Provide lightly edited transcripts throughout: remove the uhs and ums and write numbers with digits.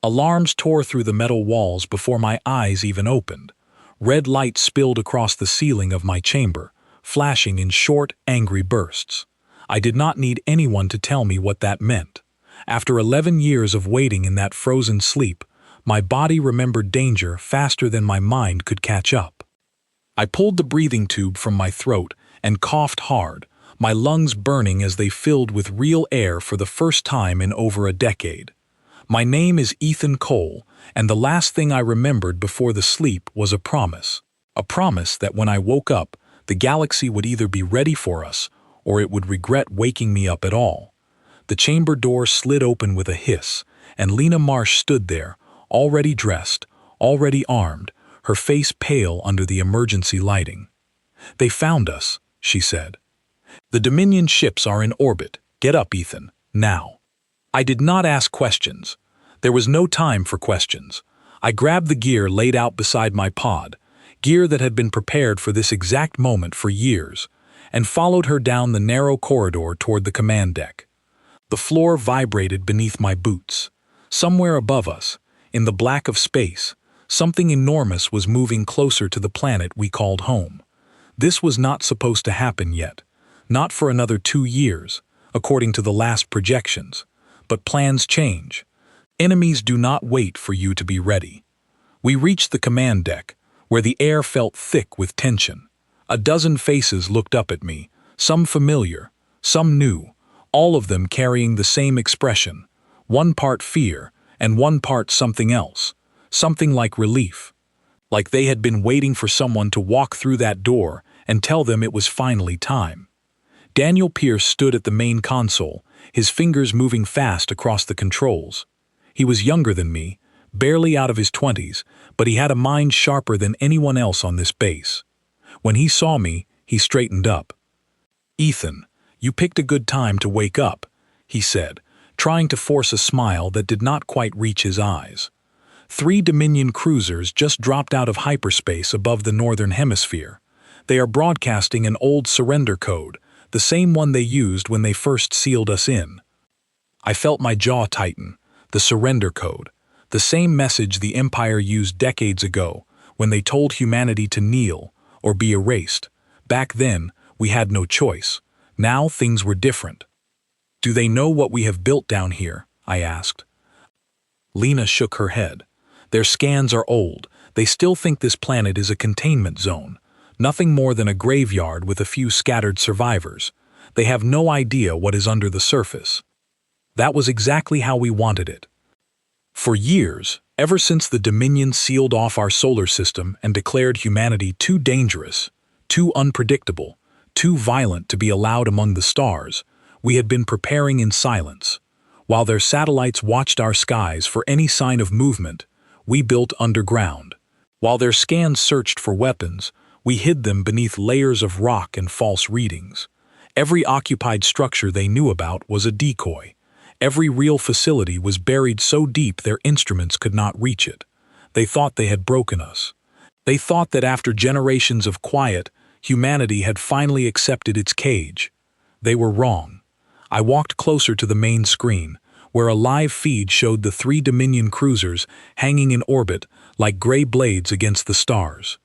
Alarms tore through the metal walls before my eyes even opened. Red light spilled across the ceiling of my chamber, flashing in short, angry bursts. I did not need anyone to tell me what that meant. After 11 years of waiting in that frozen sleep, my body remembered danger faster than my mind could catch up. I pulled the breathing tube from my throat and coughed hard, my lungs burning as they filled with real air for the first time in over a decade. My name is Ethan Cole, and the last thing I remembered before the sleep was a promise. A promise that when I woke up, the galaxy would either be ready for us, or it would regret waking me up at all. The chamber door slid open with a hiss, and Lena Marsh stood there, already dressed, already armed, her face pale under the emergency lighting. "They found us," she said. "The Dominion ships are in orbit. Get up, Ethan, now." I did not ask questions. There was no time for questions. I grabbed the gear laid out beside my pod, gear that had been prepared for this exact moment for years, and followed her down the narrow corridor toward the command deck. The floor vibrated beneath my boots. Somewhere above us, in the black of space, something enormous was moving closer to the planet we called home. This was not supposed to happen yet, not for another 2 years, according to the last projections. But plans change. Enemies do not wait for you to be ready. We reached the command deck, where the air felt thick with tension. A dozen faces looked up at me, some familiar, some new, all of them carrying the same expression, one part fear and one part something else, something like relief. Like they had been waiting for someone to walk through that door and tell them it was finally time. Daniel Pierce stood at the main console, his fingers moving fast across the controls. He was younger than me, barely out of his 20s, but he had a mind sharper than anyone else on this base. When he saw me, he straightened up. "Ethan, you picked a good time to wake up," he said, trying to force a smile that did not quite reach his eyes. 3 Dominion cruisers just dropped out of hyperspace above the northern hemisphere. They are broadcasting an old surrender code, the same one they used when they first sealed us in. I felt my jaw tighten. The surrender code, the same message the Empire used decades ago when they told humanity to kneel or be erased. Back then, we had no choice. Now things were different. "Do they know what we have built down here?" I asked. Lena shook her head. "Their scans are old. They still think this planet is a containment zone. Nothing more than a graveyard with a few scattered survivors. They have no idea what is under the surface." That was exactly how we wanted it. For years, ever since the Dominion sealed off our solar system and declared humanity too dangerous, too unpredictable, too violent to be allowed among the stars, we had been preparing in silence. While their satellites watched our skies for any sign of movement, we built underground. While their scans searched for weapons, we hid them beneath layers of rock and false readings. Every occupied structure they knew about was a decoy. Every real facility was buried so deep their instruments could not reach it. They thought they had broken us. They thought that after generations of quiet, humanity had finally accepted its cage. They were wrong. I walked closer to the main screen, where a live feed showed the 3 Dominion cruisers hanging in orbit like gray blades against the stars.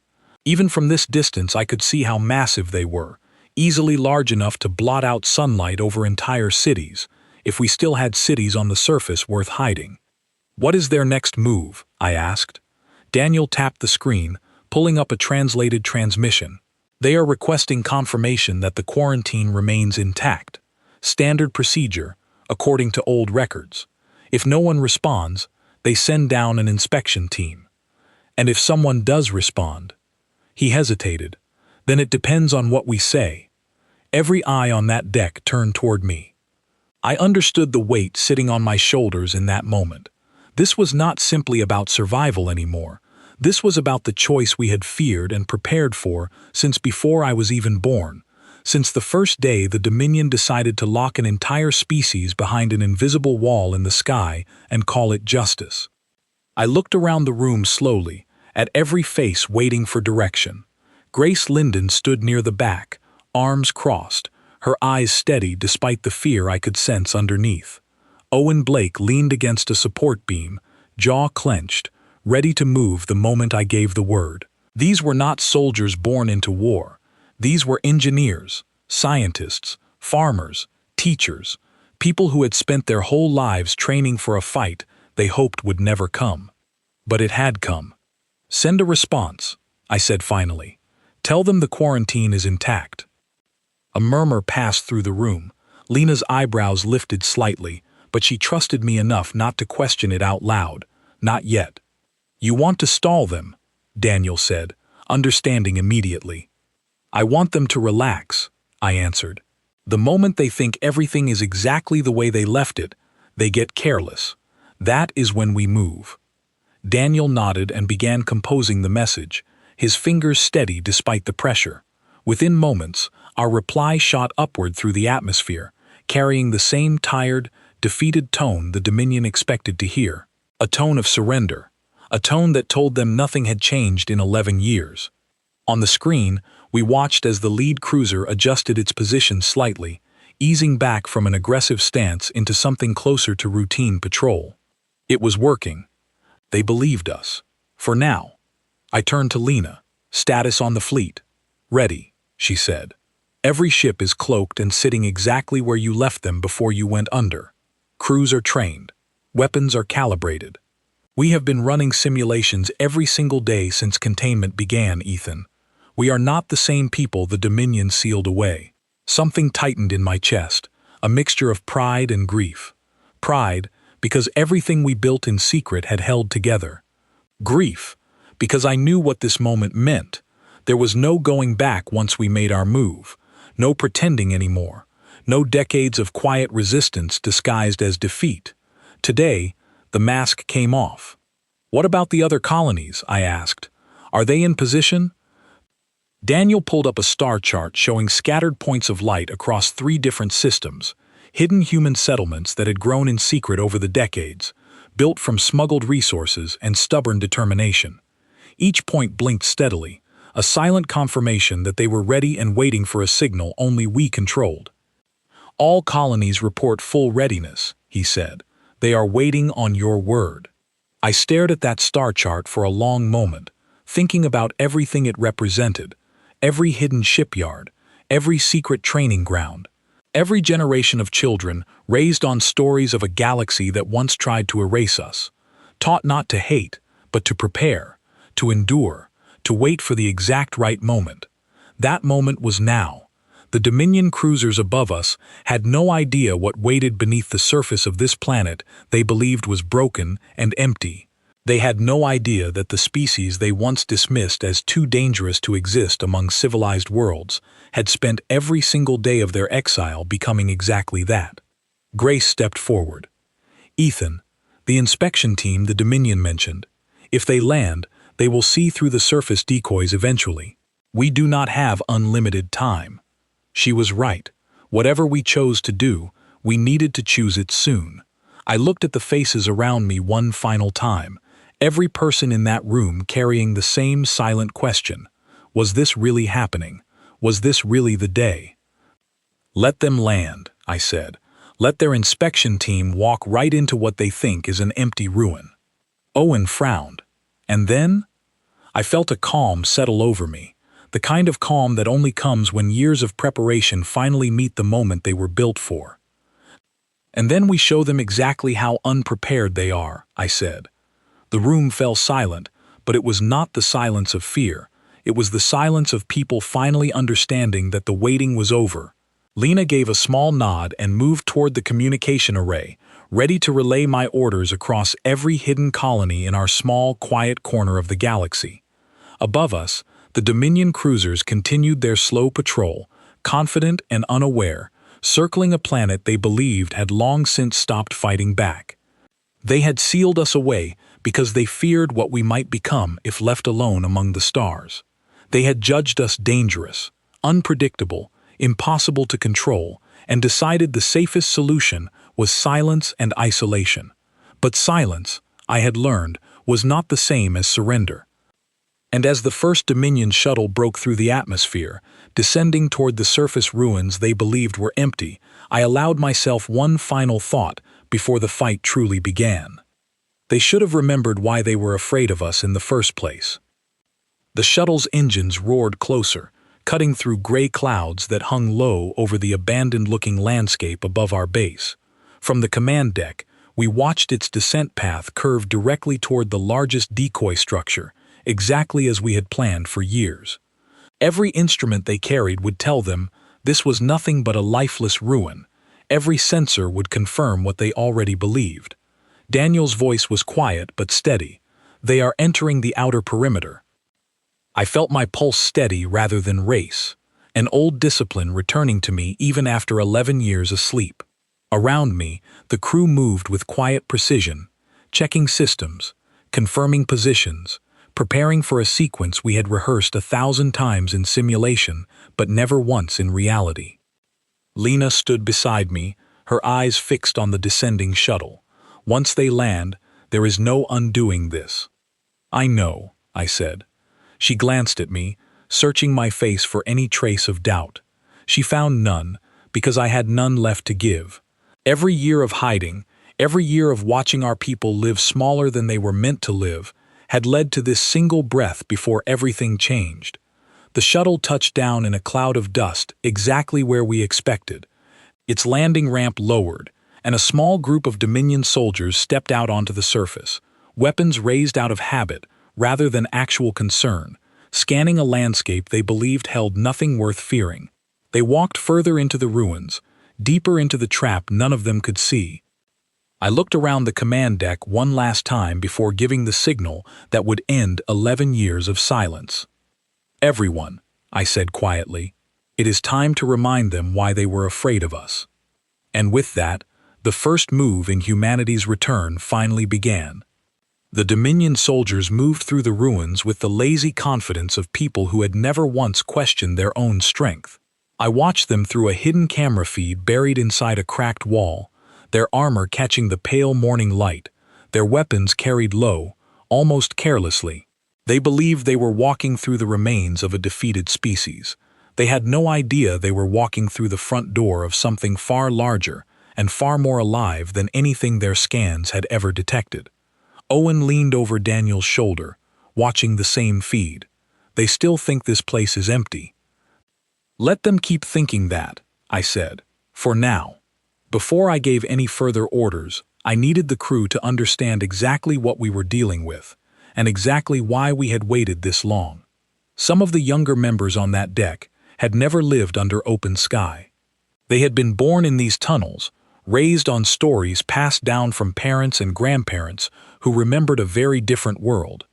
Even from this distance I could see how massive they were, easily large enough to blot out sunlight over entire cities, if we still had cities on the surface worth hiding. "What is their next move?" I asked. Daniel tapped the screen, pulling up a translated transmission. "They are requesting confirmation that the quarantine remains intact. Standard procedure, according to old records. If no one responds, they send down an inspection team. And if someone does respond..." He hesitated. "Then it depends on what we say." Every eye on that deck turned toward me. I understood the weight sitting on my shoulders in that moment. This was not simply about survival anymore. This was about the choice we had feared and prepared for since before I was even born. Since the first day the Dominion decided to lock an entire species behind an invisible wall in the sky and call it justice. I looked around the room slowly, at every face waiting for direction. Grace Linden stood near the back, arms crossed, her eyes steady despite the fear I could sense underneath. Owen Blake leaned against a support beam, jaw clenched, ready to move the moment I gave the word. These were not soldiers born into war. These were engineers, scientists, farmers, teachers, people who had spent their whole lives training for a fight they hoped would never come. But it had come. "Send a response," I said finally. "Tell them the quarantine is intact." A murmur passed through the room. Lena's eyebrows lifted slightly, but she trusted me enough not to question it out loud. "Not yet." "You want to stall them," Daniel said, understanding immediately. "I want them to relax," I answered. "The moment they think everything is exactly the way they left it, they get careless. That is when we move." Daniel nodded and began composing the message, his fingers steady despite the pressure. Within moments, our reply shot upward through the atmosphere, carrying the same tired, defeated tone the Dominion expected to hear. A tone of surrender. A tone that told them nothing had changed in 11 years. On the screen, we watched as the lead cruiser adjusted its position slightly, easing back from an aggressive stance into something closer to routine patrol. It was working. They believed us. For now. I turned to Lena. "Status on the fleet." "Ready," she said. "Every ship is cloaked and sitting exactly where you left them before you went under. Crews are trained. Weapons are calibrated. We have been running simulations every single day since containment began, Ethan. We are not the same people the Dominion sealed away." Something tightened in my chest, a mixture of pride and grief. Pride, because everything we built in secret had held together. Grief, because I knew what this moment meant. There was no going back once we made our move. No pretending anymore. No decades of quiet resistance disguised as defeat. Today, the mask came off. "What about the other colonies?" I asked. "Are they in position?" Daniel pulled up a star chart showing scattered points of light across 3 different systems, hidden human settlements that had grown in secret over the decades, built from smuggled resources and stubborn determination. Each point blinked steadily, a silent confirmation that they were ready and waiting for a signal only we controlled. "All colonies report full readiness," he said. "They are waiting on your word." I stared at that star chart for a long moment, thinking about everything it represented, every hidden shipyard, every secret training ground, every generation of children raised on stories of a galaxy that once tried to erase us, taught not to hate, but to prepare, to endure, to wait for the exact right moment. That moment was now. The Dominion cruisers above us had no idea what waited beneath the surface of this planet they believed was broken and empty. They had no idea that the species they once dismissed as too dangerous to exist among civilized worlds had spent every single day of their exile becoming exactly that. Grace stepped forward. "Ethan, the inspection team the Dominion mentioned. If they land, they will see through the surface decoys eventually. We do not have unlimited time." She was right. Whatever we chose to do, we needed to choose it soon. I looked at the faces around me one final time, every person in that room carrying the same silent question. Was this really happening? Was this really the day? "Let them land," I said. "Let their inspection team walk right into what they think is an empty ruin." Owen frowned. "And then?" I felt a calm settle over me, the kind of calm that only comes when years of preparation finally meet the moment they were built for. "And then we show them exactly how unprepared they are," I said. The room fell silent, but it was not the silence of fear. It was the silence of people finally understanding that the waiting was over. Lena gave a small nod and moved toward the communication array, ready to relay my orders across every hidden colony in our small, quiet corner of the galaxy. Above us, the Dominion cruisers continued their slow patrol, confident and unaware, circling a planet they believed had long since stopped fighting back. They had sealed us away because they feared what we might become if left alone among the stars. They had judged us dangerous, unpredictable, impossible to control, and decided the safest solution was silence and isolation. But silence, I had learned, was not the same as surrender. And as the first Dominion shuttle broke through the atmosphere, descending toward the surface ruins they believed were empty, I allowed myself one final thought before the fight truly began. They should have remembered why they were afraid of us in the first place. The shuttle's engines roared closer, cutting through gray clouds that hung low over the abandoned-looking landscape above our base. From the command deck, we watched its descent path curve directly toward the largest decoy structure, exactly as we had planned for years. Every instrument they carried would tell them this was nothing but a lifeless ruin. Every sensor would confirm what they already believed. Daniel's voice was quiet but steady. They are entering the outer perimeter. I felt my pulse steady rather than race, an old discipline returning to me even after 11 years asleep. Around me, the crew moved with quiet precision, checking systems, confirming positions, preparing for a sequence we had rehearsed 1,000 times in simulation, but never once in reality. Lena stood beside me, her eyes fixed on the descending shuttle. Once they land, there is no undoing this. I know, I said. She glanced at me, searching my face for any trace of doubt. She found none, because I had none left to give. Every year of hiding, every year of watching our people live smaller than they were meant to live, had led to this single breath before everything changed. The shuttle touched down in a cloud of dust, exactly where we expected. Its landing ramp lowered, and a small group of Dominion soldiers stepped out onto the surface, weapons raised out of habit rather than actual concern, scanning a landscape they believed held nothing worth fearing. They walked further into the ruins, deeper into the trap none of them could see. I looked around the command deck one last time before giving the signal that would end 11 years of silence. Everyone, I said quietly, it is time to remind them why they were afraid of us. And with that, the first move in humanity's return finally began. The Dominion soldiers moved through the ruins with the lazy confidence of people who had never once questioned their own strength. I watched them through a hidden camera feed buried inside a cracked wall, their armor catching the pale morning light, their weapons carried low, almost carelessly. They believed they were walking through the remains of a defeated species. They had no idea they were walking through the front door of something far larger and far more alive than anything their scans had ever detected. Owen leaned over Daniel's shoulder, watching the same feed. They still think this place is empty. Let them keep thinking that, I said, for now. Before I gave any further orders, I needed the crew to understand exactly what we were dealing with, and exactly why we had waited this long. Some of the younger members on that deck had never lived under open sky. They had been born in these tunnels, raised on stories passed down from parents and grandparents who remembered a very different world.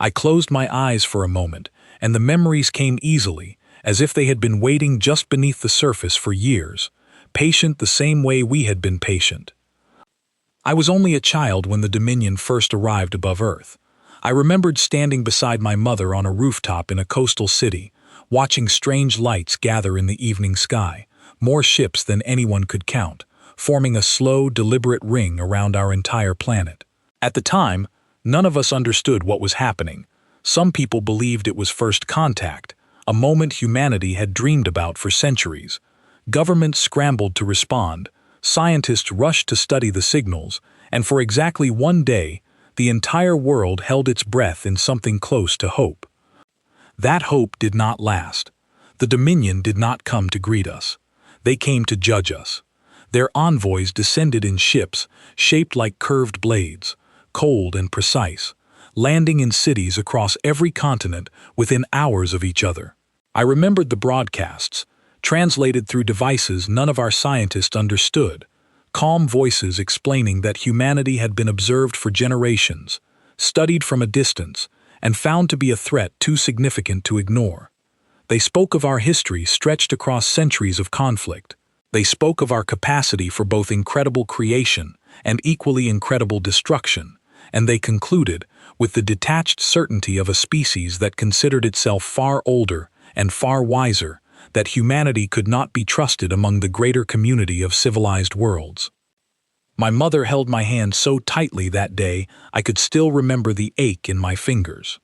I closed my eyes for a moment, and the memories came easily, as if they had been waiting just beneath the surface for years, patient the same way we had been patient. I was only a child when the Dominion first arrived above Earth. I remembered standing beside my mother on a rooftop in a coastal city, watching strange lights gather in the evening sky, more ships than anyone could count, forming a slow, deliberate ring around our entire planet. At the time, none of us understood what was happening. Some people believed it was first contact, a moment humanity had dreamed about for centuries. Governments scrambled to respond, scientists rushed to study the signals, and for exactly one day, the entire world held its breath in something close to hope. That hope did not last. The Dominion did not come to greet us. They came to judge us. Their envoys descended in ships shaped like curved blades, cold and precise, landing in cities across every continent within hours of each other. I remembered the broadcasts, translated through devices none of our scientists understood, calm voices explaining that humanity had been observed for generations, studied from a distance, and found to be a threat too significant to ignore. They spoke of our history stretched across centuries of conflict. They spoke of our capacity for both incredible creation and equally incredible destruction, and they concluded, with the detached certainty of a species that considered itself far older and far wiser, that humanity could not be trusted among the greater community of civilized worlds. My mother held my hand so tightly that day I could still remember the ache in my fingers.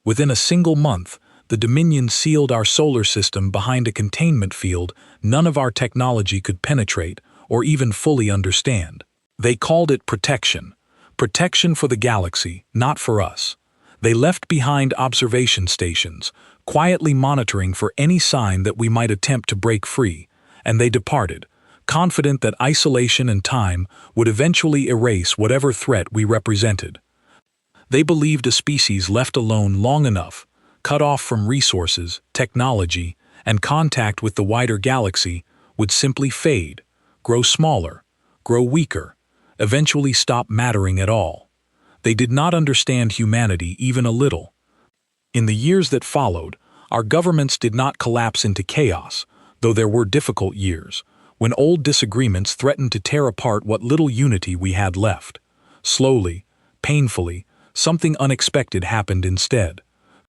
Within a single month, the Dominion sealed our solar system behind a containment field none of our technology could penetrate or even fully understand. They called it protection Protection for the galaxy, not for us. They left behind observation stations, quietly monitoring for any sign that we might attempt to break free, and they departed, confident that isolation and time would eventually erase whatever threat we represented. They believed a species left alone long enough, cut off from resources, technology, and contact with the wider galaxy, would simply fade, grow smaller, grow weaker, eventually stop mattering at all. They did not understand humanity even a little. In the years that followed, our governments did not collapse into chaos, though there were difficult years, when old disagreements threatened to tear apart what little unity we had left. Slowly, painfully, something unexpected happened instead.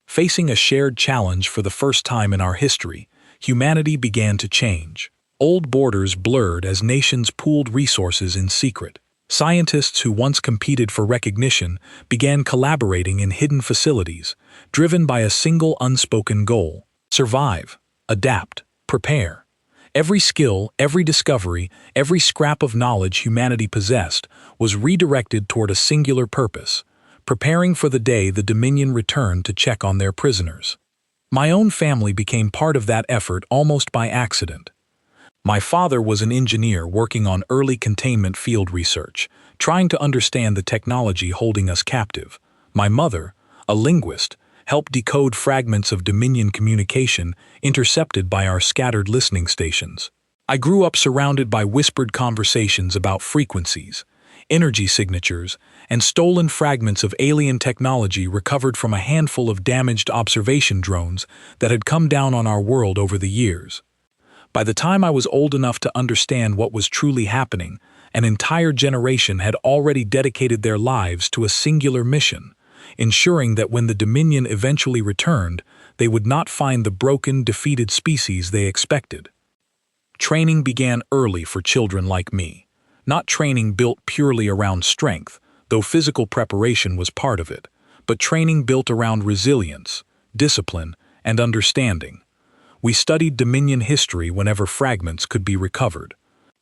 Facing a shared challenge for the first time in our history, humanity began to change. Old borders blurred as nations pooled resources in secret. Scientists who once competed for recognition began collaborating in hidden facilities, driven by a single unspoken goal: survive, adapt, prepare. Every skill, every discovery, every scrap of knowledge humanity possessed was redirected toward a singular purpose: preparing for the day the Dominion returned to check on their prisoners. My own family became part of that effort almost by accident. My father was an engineer working on early containment field research, trying to understand the technology holding us captive. My mother, a linguist, helped decode fragments of Dominion communication intercepted by our scattered listening stations. I grew up surrounded by whispered conversations about frequencies, energy signatures, and stolen fragments of alien technology recovered from a handful of damaged observation drones that had come down on our world over the years. By the time I was old enough to understand what was truly happening, an entire generation had already dedicated their lives to a singular mission, ensuring that when the Dominion eventually returned, they would not find the broken, defeated species they expected. Training began early for children like me. Not training built purely around strength, though physical preparation was part of it, but training built around resilience, discipline, and understanding. We studied Dominion history whenever fragments could be recovered.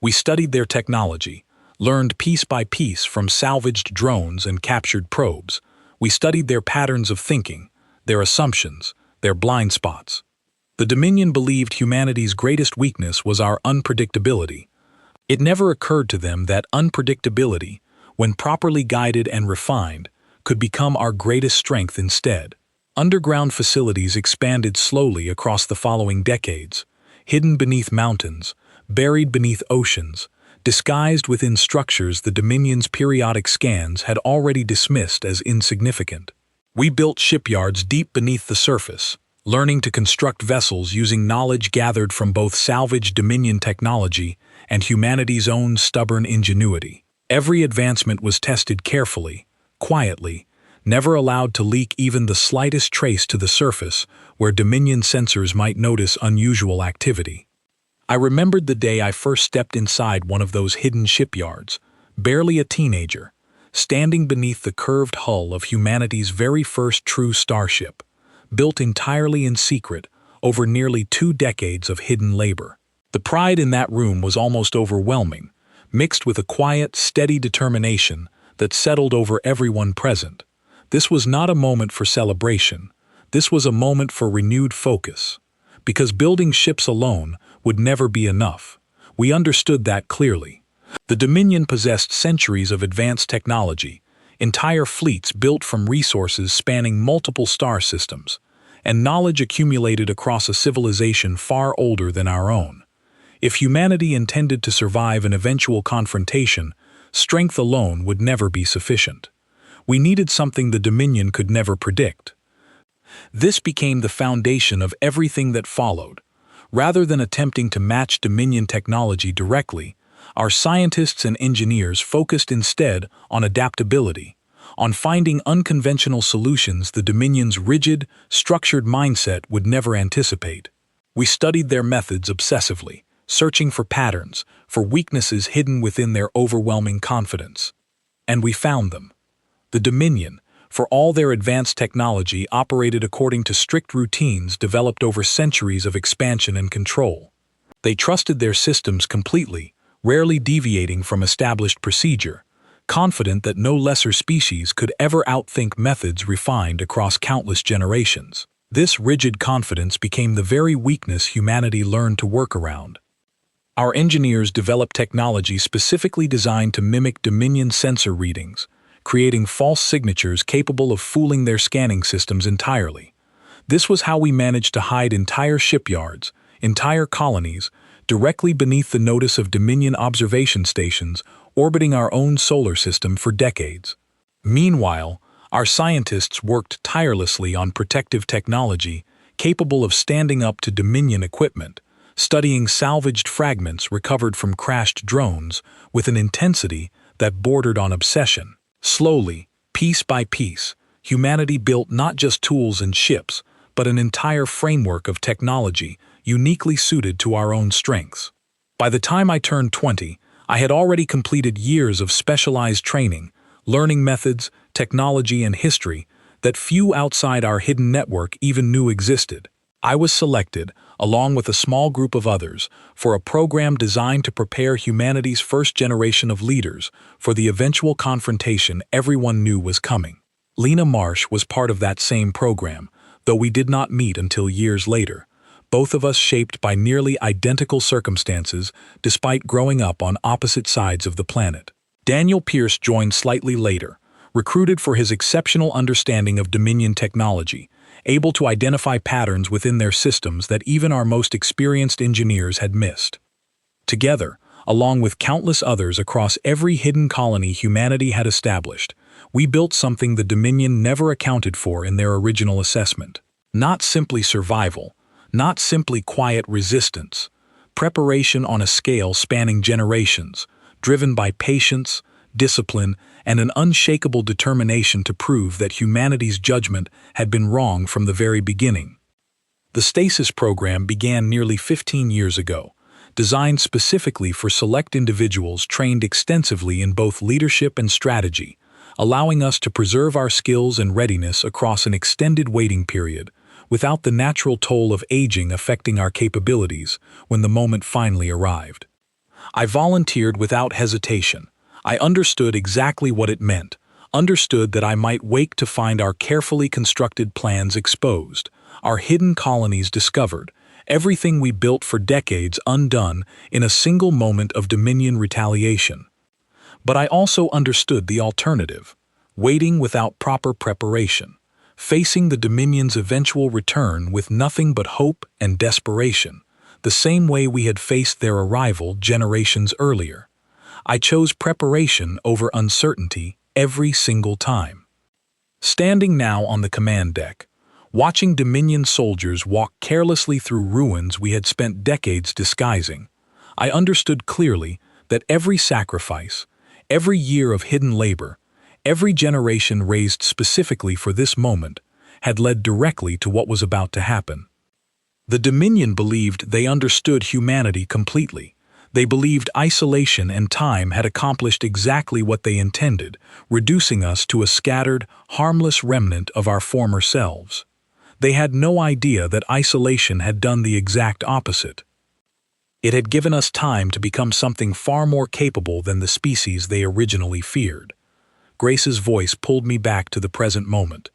We studied their technology, learned piece by piece from salvaged drones and captured probes. We studied their patterns of thinking, their assumptions, their blind spots. The Dominion believed humanity's greatest weakness was our unpredictability. It never occurred to them that unpredictability, when properly guided and refined, could become our greatest strength instead. Underground facilities expanded slowly across the following decades, hidden beneath mountains, buried beneath oceans, disguised within structures the Dominion's periodic scans had already dismissed as insignificant. We built shipyards deep beneath the surface, learning to construct vessels using knowledge gathered from both salvaged Dominion technology and humanity's own stubborn ingenuity. Every advancement was tested carefully, quietly, never allowed to leak even the slightest trace to the surface where Dominion sensors might notice unusual activity. I remembered the day I first stepped inside one of those hidden shipyards, barely a teenager, standing beneath the curved hull of humanity's very first true starship, built entirely in secret over nearly 2 decades of hidden labor. The pride in that room was almost overwhelming, mixed with a quiet, steady determination that settled over everyone present. This was not a moment for celebration. This was a moment for renewed focus. Because building ships alone would never be enough. We understood that clearly. The Dominion possessed centuries of advanced technology, entire fleets built from resources spanning multiple star systems, and knowledge accumulated across a civilization far older than our own. If humanity intended to survive an eventual confrontation, strength alone would never be sufficient. We needed something the Dominion could never predict. This became the foundation of everything that followed. Rather than attempting to match Dominion technology directly, our scientists and engineers focused instead on adaptability, on finding unconventional solutions the Dominion's rigid, structured mindset would never anticipate. We studied their methods obsessively, searching for patterns, for weaknesses hidden within their overwhelming confidence. And we found them. The Dominion, for all their advanced technology, operated according to strict routines developed over centuries of expansion and control. They trusted their systems completely, rarely deviating from established procedure, confident that no lesser species could ever outthink methods refined across countless generations. This rigid confidence became the very weakness humanity learned to work around. Our engineers developed technology specifically designed to mimic Dominion sensor readings, creating false signatures capable of fooling their scanning systems entirely. This was how we managed to hide entire shipyards, entire colonies, directly beneath the notice of Dominion observation stations orbiting our own solar system for decades. Meanwhile, our scientists worked tirelessly on protective technology capable of standing up to Dominion equipment, studying salvaged fragments recovered from crashed drones with an intensity that bordered on obsession. Slowly, piece by piece, humanity built not just tools and ships, but an entire framework of technology uniquely suited to our own strengths. By the time I turned 20, I had already completed years of specialized training, learning methods, technology, and history that few outside our hidden network even knew existed. I was selected, along with a small group of others, for a program designed to prepare humanity's first generation of leaders for the eventual confrontation everyone knew was coming. Lena Marsh was part of that same program, though we did not meet until years later, both of us shaped by nearly identical circumstances despite growing up on opposite sides of the planet. Daniel Pierce joined slightly later, recruited for his exceptional understanding of Dominion technology, able to identify patterns within their systems that even our most experienced engineers had missed. Together, along with countless others across every hidden colony humanity had established, we built something the Dominion never accounted for in their original assessment. Not simply survival, not simply quiet resistance, preparation on a scale spanning generations, driven by patience, discipline, and an unshakable determination to prove that humanity's judgment had been wrong from the very beginning. The Stasis program began nearly 15 years ago, designed specifically for select individuals trained extensively in both leadership and strategy, allowing us to preserve our skills and readiness across an extended waiting period, without the natural toll of aging affecting our capabilities when the moment finally arrived. I volunteered without hesitation. I understood exactly what it meant, understood that I might wake to find our carefully constructed plans exposed, our hidden colonies discovered, everything we built for decades undone in a single moment of Dominion retaliation. But I also understood the alternative, waiting without proper preparation, facing the Dominion's eventual return with nothing but hope and desperation, the same way we had faced their arrival generations earlier. I chose preparation over uncertainty every single time. Standing now on the command deck, watching Dominion soldiers walk carelessly through ruins we had spent decades disguising, I understood clearly that every sacrifice, every year of hidden labor, every generation raised specifically for this moment, had led directly to what was about to happen. The Dominion believed they understood humanity completely. They believed isolation and time had accomplished exactly what they intended, reducing us to a scattered, harmless remnant of our former selves. They had no idea that isolation had done the exact opposite. It had given us time to become something far more capable than the species they originally feared. Grace's voice pulled me back to the present moment.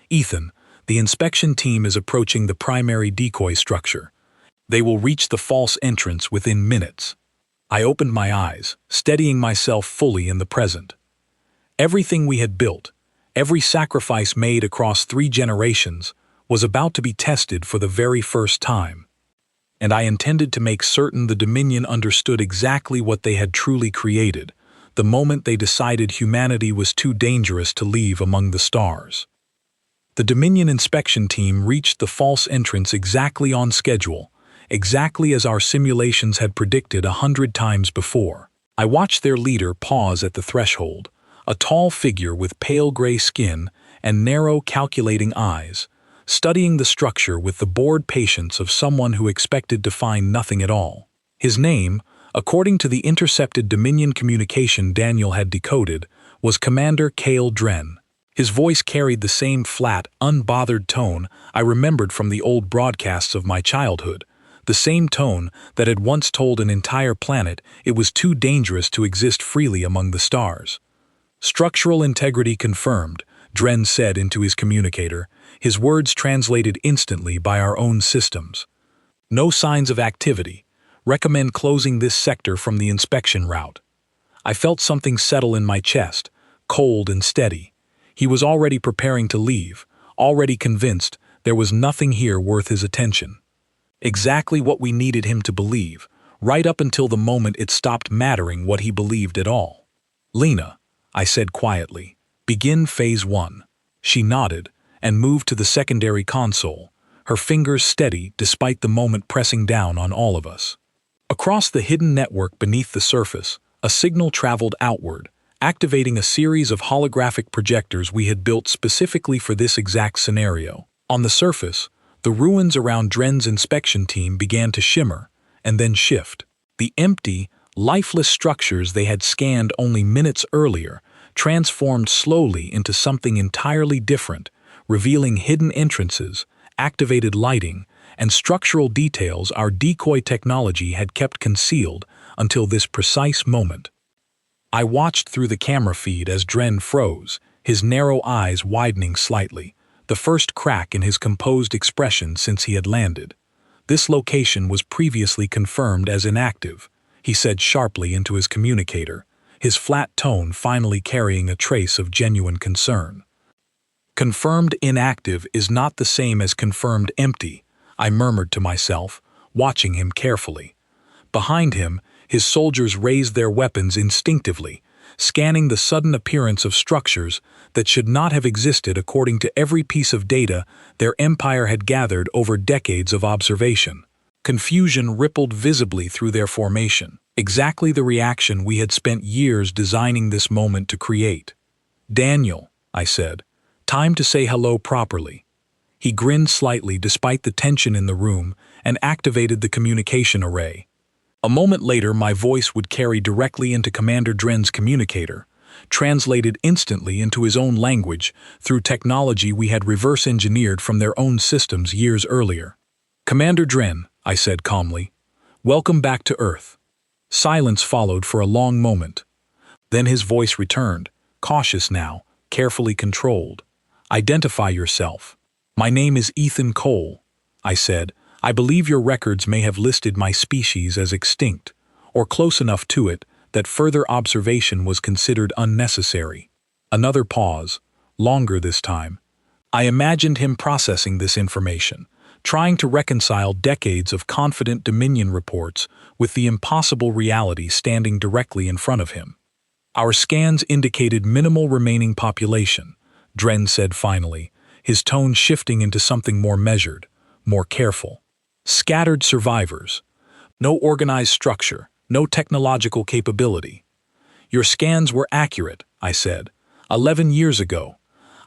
"Ethan, the inspection team is approaching the primary decoy structure. They will reach the false entrance within minutes." I opened my eyes, steadying myself fully in the present. Everything we had built, every sacrifice made across 3 generations, was about to be tested for the very first time. And I intended to make certain the Dominion understood exactly what they had truly created, the moment they decided humanity was too dangerous to leave among the stars. The Dominion inspection team reached the false entrance exactly on schedule, exactly as our simulations had predicted 100 times before. I watched their leader pause at the threshold, a tall figure with pale gray skin and narrow, calculating eyes, studying the structure with the bored patience of someone who expected to find nothing at all. His name, according to the intercepted Dominion communication Daniel had decoded, was Commander Cale Dren. His voice carried the same flat, unbothered tone I remembered from the old broadcasts of my childhood, the same tone that had once told an entire planet it was too dangerous to exist freely among the stars. Structural integrity confirmed, Dren said into his communicator, his words translated instantly by our own systems. No signs of activity. Recommend closing this sector from the inspection route. I felt something settle in my chest, cold and steady. He was already preparing to leave, already convinced there was nothing here worth his attention. Exactly what we needed him to believe, right up until the moment it stopped mattering what he believed at all. Lena, I said quietly, begin phase 1. She nodded and moved to the secondary console, her fingers steady despite the moment pressing down on all of us. Across the hidden network beneath the surface, a signal traveled outward, activating a series of holographic projectors we had built specifically for this exact scenario. On the surface, the ruins around Dren's inspection team began to shimmer and then shift. The empty, lifeless structures they had scanned only minutes earlier transformed slowly into something entirely different, revealing hidden entrances, activated lighting, and structural details our decoy technology had kept concealed until this precise moment. I watched through the camera feed as Dren froze, his narrow eyes widening slightly, the first crack in his composed expression since he had landed. This location was previously confirmed as inactive, he said sharply into his communicator, his flat tone finally carrying a trace of genuine concern. Confirmed inactive is not the same as confirmed empty, I murmured to myself, watching him carefully. Behind him, his soldiers raised their weapons instinctively, scanning the sudden appearance of structures that should not have existed according to every piece of data their empire had gathered over decades of observation. Confusion rippled visibly through their formation, exactly the reaction we had spent years designing this moment to create. "Daniel," I said, "time to say hello properly." He grinned slightly despite the tension in the room and activated the communication array. A moment later, my voice would carry directly into Commander Dren's communicator, translated instantly into his own language through technology we had reverse-engineered from their own systems years earlier. "Commander Dren," I said calmly, "welcome back to Earth." Silence followed for a long moment. Then his voice returned, cautious now, carefully controlled. "Identify yourself." "My name is Ethan Cole," I said. "I believe your records may have listed my species as extinct, or close enough to it that further observation was considered unnecessary." Another pause, longer this time. I imagined him processing this information, trying to reconcile decades of confident Dominion reports with the impossible reality standing directly in front of him. "Our scans indicated minimal remaining population," Dren said finally, his tone shifting into something more measured, more careful. "Scattered survivors. No organized structure, no technological capability." "Your scans were accurate," I said. 11 years ago."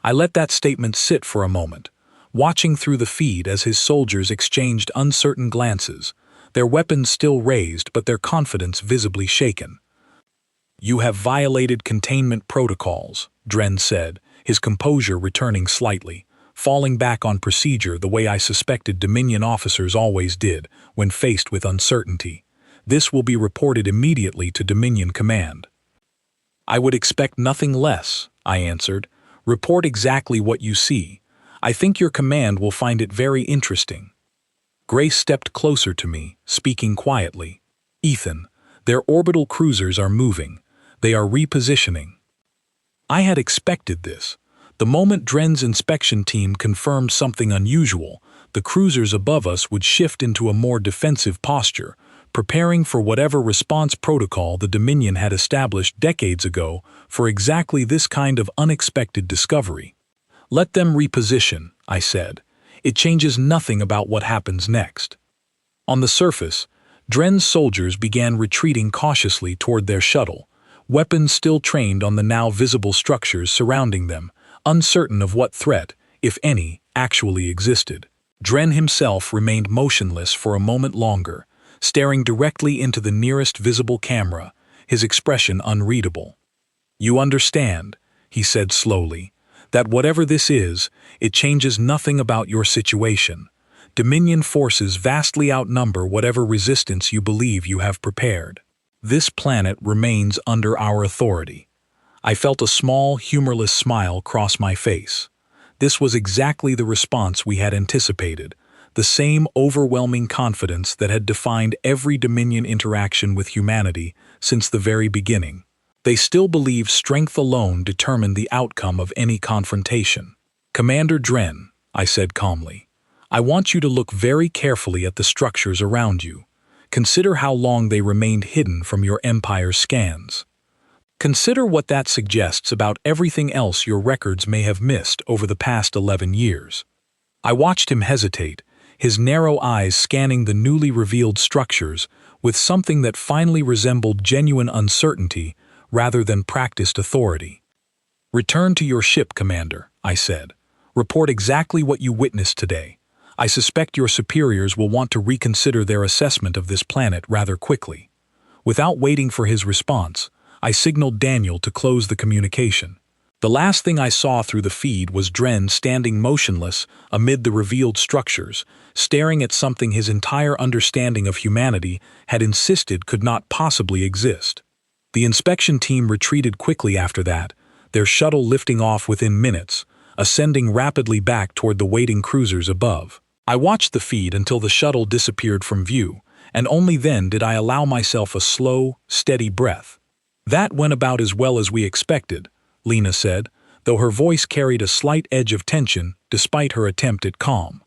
I let that statement sit for a moment, watching through the feed as his soldiers exchanged uncertain glances, their weapons still raised but their confidence visibly shaken. "You have violated containment protocols," Dren said, his composure returning slightly, falling back on procedure the way I suspected Dominion officers always did when faced with uncertainty. "This will be reported immediately to Dominion Command." "I would expect nothing less," I answered. "Report exactly what you see. I think your command will find it very interesting." Grace stepped closer to me, speaking quietly. "Ethan, their orbital cruisers are moving. They are repositioning." I had expected this. The moment Dren's inspection team confirmed something unusual, the cruisers above us would shift into a more defensive posture, preparing for whatever response protocol the Dominion had established decades ago for exactly this kind of unexpected discovery. "Let them reposition," I said. "It changes nothing about what happens next." On the surface, Dren's soldiers began retreating cautiously toward their shuttle, weapons still trained on the now visible structures surrounding them, uncertain of what threat, if any, actually existed. Dren himself remained motionless for a moment longer, staring directly into the nearest visible camera, his expression unreadable. "You understand," he said slowly, "that whatever this is, it changes nothing about your situation. Dominion forces vastly outnumber whatever resistance you believe you have prepared. This planet remains under our authority." I felt a small, humorless smile cross my face. This was exactly the response we had anticipated, the same overwhelming confidence that had defined every Dominion interaction with humanity since the very beginning. They still believed strength alone determined the outcome of any confrontation. "Commander Dren," I said calmly, "I want you to look very carefully at the structures around you. Consider how long they remained hidden from your Empire's scans. Consider what that suggests about everything else your records may have missed over the past 11 years. I watched him hesitate, his narrow eyes scanning the newly revealed structures with something that finally resembled genuine uncertainty rather than practiced authority. "Return to your ship, Commander," I said. "Report exactly what you witnessed today. I suspect your superiors will want to reconsider their assessment of this planet rather quickly." Without waiting for his response, I signaled Daniel to close the communication. The last thing I saw through the feed was Dren standing motionless amid the revealed structures, staring at something his entire understanding of humanity had insisted could not possibly exist. The inspection team retreated quickly after that, their shuttle lifting off within minutes, ascending rapidly back toward the waiting cruisers above. I watched the feed until the shuttle disappeared from view, and only then did I allow myself a slow, steady breath. "That went about as well as we expected," Lena said, though her voice carried a slight edge of tension despite her attempt at calm.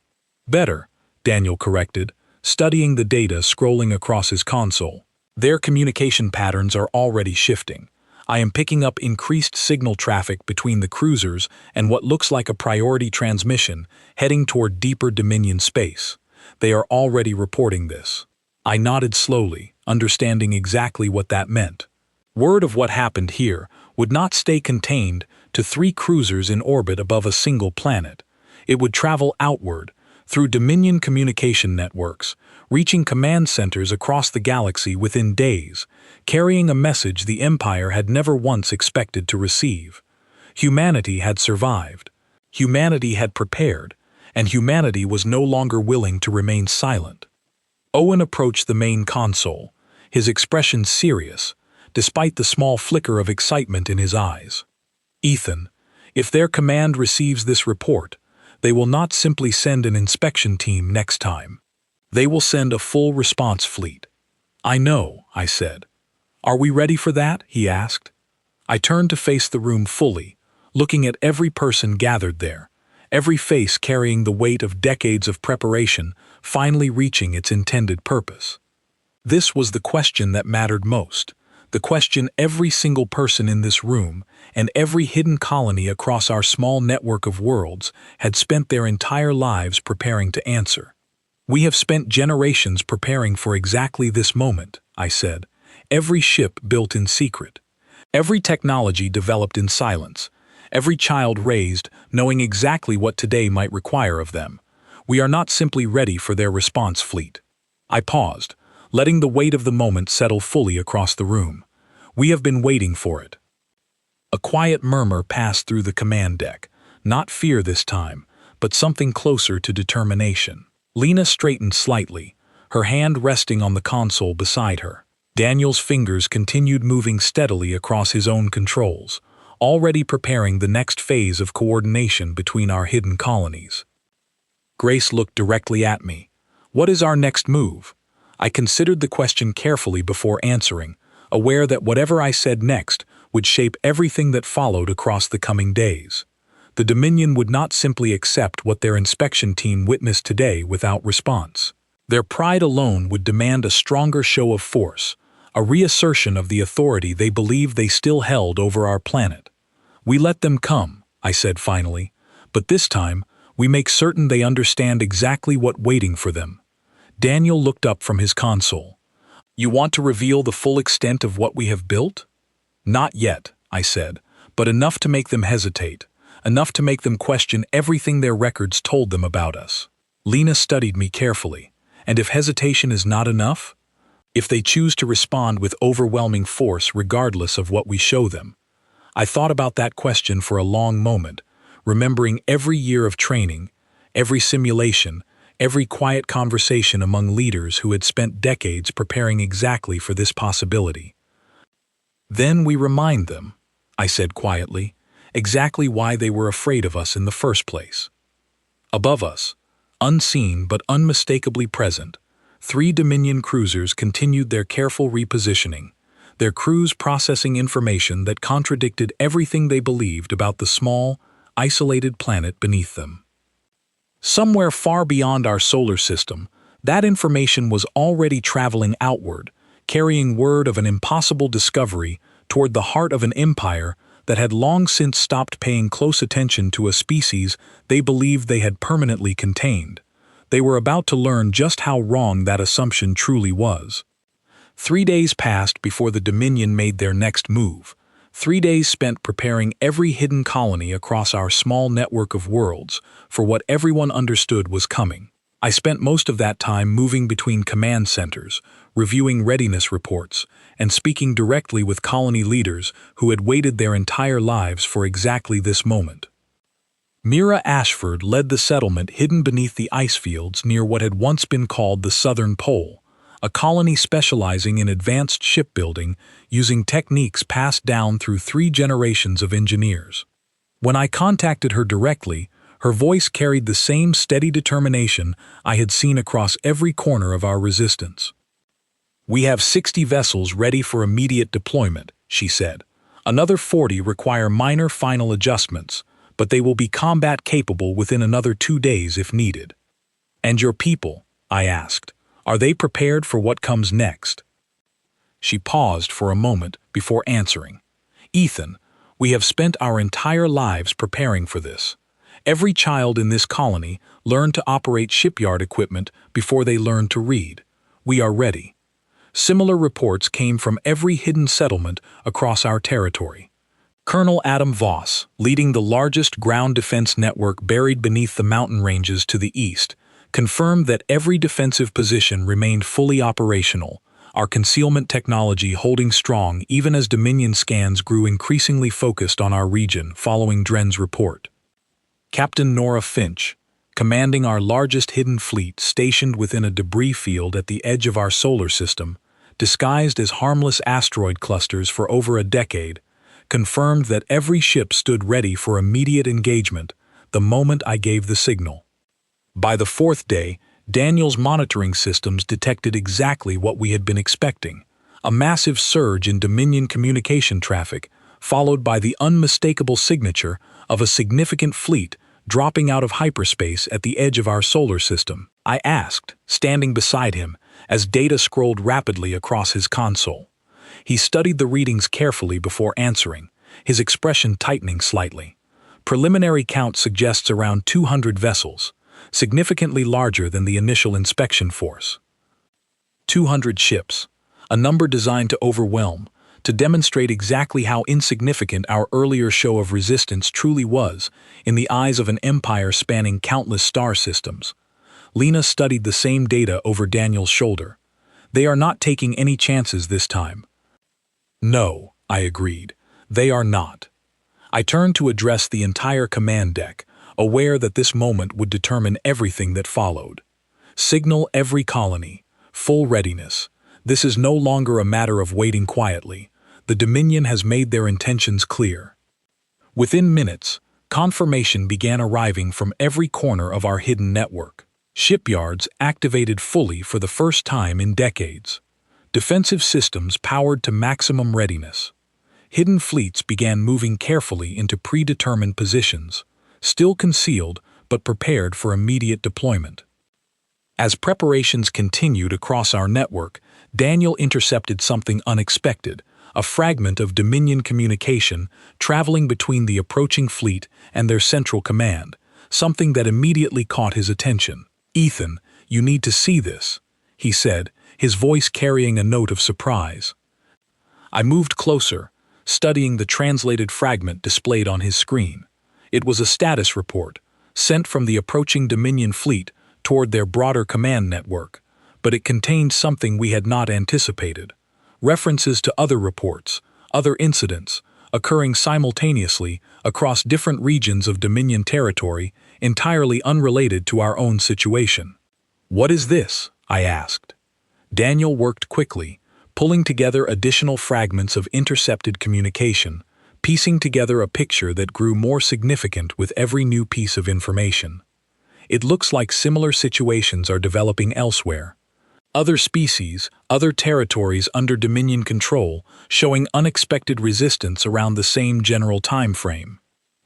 "Better," Daniel corrected, studying the data scrolling across his console. "Their communication patterns are already shifting. I am picking up increased signal traffic between the cruisers and what looks like a priority transmission heading toward deeper Dominion space. They are already reporting this." I nodded slowly, understanding exactly what that meant. Word of what happened here would not stay contained to 3 cruisers in orbit above a single planet. It would travel outward, through Dominion communication networks, reaching command centers across the galaxy within days, carrying a message the Empire had never once expected to receive. Humanity had survived. Humanity had prepared, and humanity was no longer willing to remain silent. Owen approached the main console, his expression serious, despite the small flicker of excitement in his eyes. "Ethan, if their command receives this report, they will not simply send an inspection team next time. They will send a full response fleet." "I know," I said. "Are we ready for that?" he asked. I turned to face the room fully, looking at every person gathered there, every face carrying the weight of decades of preparation finally reaching its intended purpose. This was the question that mattered most. The question every single person in this room and every hidden colony across our small network of worlds had spent their entire lives preparing to answer. "We have spent generations preparing for exactly this moment," I said. "Every ship built in secret. Every technology developed in silence. Every child raised knowing exactly what today might require of them. We are not simply ready for their response fleet." I paused, letting the weight of the moment settle fully across the room. "We have been waiting for it." A quiet murmur passed through the command deck, not fear this time, but something closer to determination. Lena straightened slightly, her hand resting on the console beside her. Daniel's fingers continued moving steadily across his own controls, already preparing the next phase of coordination between our hidden colonies. Grace looked directly at me. "What is our next move?" I considered the question carefully before answering, aware that whatever I said next would shape everything that followed across the coming days. The Dominion would not simply accept what their inspection team witnessed today without response. Their pride alone would demand a stronger show of force, a reassertion of the authority they believed they still held over our planet. "We let them come," I said finally, "but this time we make certain they understand exactly what waiting for them." Daniel looked up from his console. "You want to reveal the full extent of what we have built?" "Not yet," I said, "but enough to make them hesitate, enough to make them question everything their records told them about us." Lena studied me carefully. "And if hesitation is not enough? If they choose to respond with overwhelming force regardless of what we show them?" I thought about that question for a long moment, remembering every year of training, every simulation, every quiet conversation among leaders who had spent decades preparing exactly for this possibility. "Then we remind them," I said quietly, exactly why they were afraid of us in the first place. Above us, unseen but unmistakably present, 3 Dominion cruisers continued their careful repositioning, their crews processing information that contradicted everything they believed about the small, isolated planet beneath them. Somewhere far beyond our solar system, that information was already traveling outward, carrying word of an impossible discovery toward the heart of an empire that had long since stopped paying close attention to a species they believed they had permanently contained. They were about to learn just how wrong that assumption truly was. 3 days passed before the Dominion made their next move. 3 days spent preparing every hidden colony across our small network of worlds for what everyone understood was coming. I spent most of that time moving between command centers, reviewing readiness reports, and speaking directly with colony leaders who had waited their entire lives for exactly this moment. Mira Ashford led the settlement hidden beneath the ice fields near what had once been called the Southern Pole, a colony specializing in advanced shipbuilding using techniques passed down through 3 generations of engineers. When I contacted her directly, her voice carried the same steady determination I had seen across every corner of our resistance. "We have 60 vessels ready for immediate deployment," she said. "Another 40 require minor final adjustments, but they will be combat-capable within another 2 days if needed." "And your people?" I asked. "Are they prepared for what comes next?" She paused for a moment before answering. "Ethan, we have spent our entire lives preparing for this. Every child in this colony learned to operate shipyard equipment before they learned to read. We are ready." Similar reports came from every hidden settlement across our territory. Colonel Adam Voss, leading the largest ground defense network buried beneath the mountain ranges to the east, confirmed that every defensive position remained fully operational, our concealment technology holding strong even as Dominion scans grew increasingly focused on our region following Dren's report. Captain Nora Finch, commanding our largest hidden fleet stationed within a debris field at the edge of our solar system, disguised as harmless asteroid clusters for over a decade, confirmed that every ship stood ready for immediate engagement the moment I gave the signal. By the 4th day, Daniel's monitoring systems detected exactly what we had been expecting, a massive surge in Dominion communication traffic, followed by the unmistakable signature of a significant fleet dropping out of hyperspace at the edge of our solar system. I asked, standing beside him, as data scrolled rapidly across his console. He studied the readings carefully before answering, his expression tightening slightly. Preliminary count suggests around 200 vessels, significantly larger than the initial inspection force. 200 ships, a number designed to overwhelm, to demonstrate exactly how insignificant our earlier show of resistance truly was in the eyes of an empire spanning countless star systems. Lena studied the same data over Daniel's shoulder. "They are not taking any chances this time." "No," I agreed. "They are not." I turned to address the entire command deck, aware that this moment would determine everything that followed. "Signal every colony. Full readiness. This is no longer a matter of waiting quietly. The Dominion has made their intentions clear." Within minutes, confirmation began arriving from every corner of our hidden network. Shipyards activated fully for the first time in decades. Defensive systems powered to maximum readiness. Hidden fleets began moving carefully into predetermined positions, still concealed but prepared for immediate deployment. As preparations continued across our network, Daniel intercepted something unexpected, a fragment of Dominion communication traveling between the approaching fleet and their central command, something that immediately caught his attention. "Ethan, you need to see this," he said, his voice carrying a note of surprise. I moved closer, studying the translated fragment displayed on his screen. It was a status report, sent from the approaching Dominion fleet toward their broader command network, but it contained something we had not anticipated. References to other reports, other incidents, occurring simultaneously across different regions of Dominion territory, entirely unrelated to our own situation. "What is this?" I asked. Daniel worked quickly, pulling together additional fragments of intercepted communication, piecing together a picture that grew more significant with every new piece of information. It looks like similar situations are developing elsewhere. Other species, other territories under Dominion control, showing unexpected resistance around the same general time frame.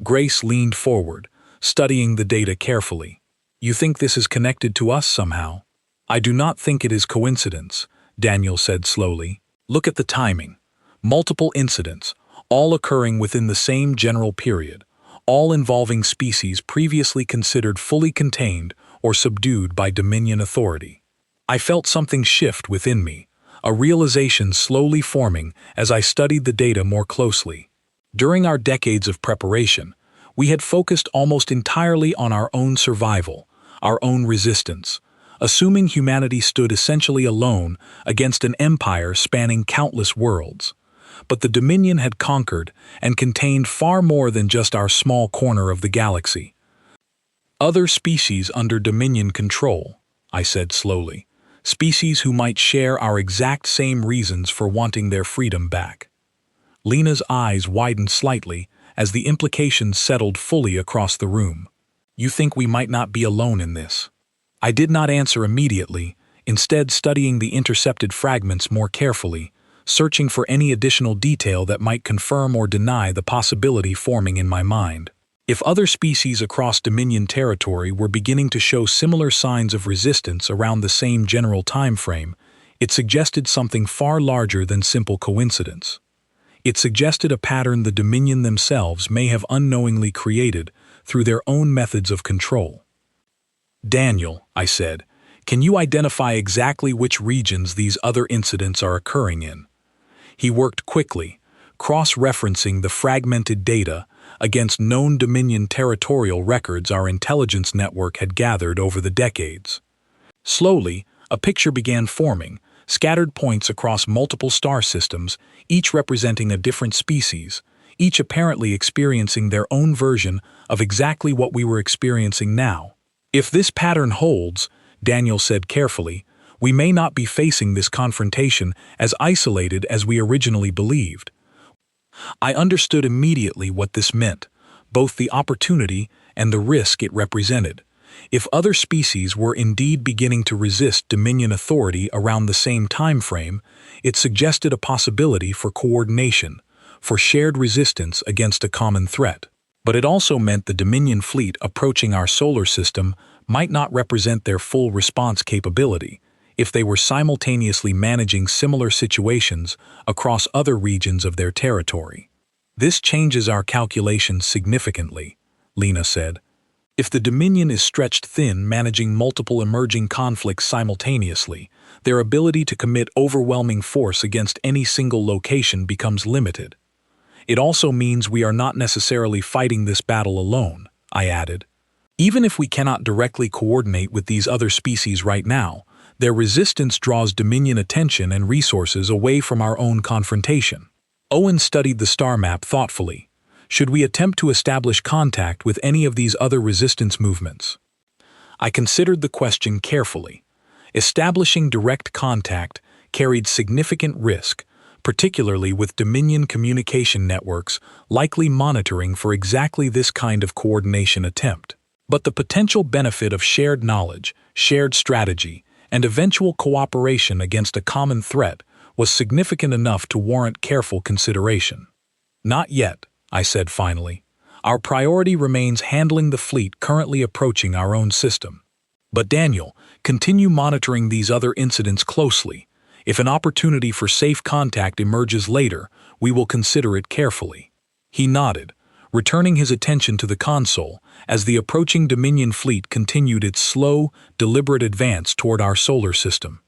Grace leaned forward, studying the data carefully. You think this is connected to us somehow? I do not think it is coincidence, Daniel said slowly. Look at the timing. Multiple incidents, all occurring within the same general period, all involving species previously considered fully contained or subdued by Dominion authority. I felt something shift within me, a realization slowly forming as I studied the data more closely. During our decades of preparation, we had focused almost entirely on our own survival, our own resistance, assuming humanity stood essentially alone against an empire spanning countless worlds. But the Dominion had conquered and contained far more than just our small corner of the galaxy. Other species under Dominion control, I said slowly, species who might share our exact same reasons for wanting their freedom back. Lena's eyes widened slightly as the implications settled fully across the room. You think we might not be alone in this? I did not answer immediately, instead studying the intercepted fragments more carefully, searching for any additional detail that might confirm or deny the possibility forming in my mind. If other species across Dominion territory were beginning to show similar signs of resistance around the same general time frame, it suggested something far larger than simple coincidence. It suggested a pattern the Dominion themselves may have unknowingly created through their own methods of control. Daniel, I said, can you identify exactly which regions these other incidents are occurring in? He worked quickly, cross-referencing the fragmented data against known Dominion territorial records our intelligence network had gathered over the decades. Slowly, a picture began forming, scattered points across multiple star systems, each representing a different species, each apparently experiencing their own version of exactly what we were experiencing now. If this pattern holds, Daniel said carefully, we may not be facing this confrontation as isolated as we originally believed. I understood immediately what this meant, both the opportunity and the risk it represented. If other species were indeed beginning to resist Dominion authority around the same time frame, it suggested a possibility for coordination, for shared resistance against a common threat. But it also meant the Dominion fleet approaching our solar system might not represent their full response capability if they were simultaneously managing similar situations across other regions of their territory. This changes our calculations significantly, Lena said. If the Dominion is stretched thin managing multiple emerging conflicts simultaneously, their ability to commit overwhelming force against any single location becomes limited. It also means we are not necessarily fighting this battle alone, I added. Even if we cannot directly coordinate with these other species right now, their resistance draws Dominion attention and resources away from our own confrontation. Owen studied the star map thoughtfully. Should we attempt to establish contact with any of these other resistance movements? I considered the question carefully. Establishing direct contact carried significant risk, particularly with Dominion communication networks likely monitoring for exactly this kind of coordination attempt. But the potential benefit of shared knowledge, shared strategy, and eventual cooperation against a common threat was significant enough to warrant careful consideration. Not yet, I said finally. Our priority remains handling the fleet currently approaching our own system. But Daniel, continue monitoring these other incidents closely. If an opportunity for safe contact emerges later, we will consider it carefully. He nodded, returning his attention to the console as the approaching Dominion fleet continued its slow, deliberate advance toward our solar system.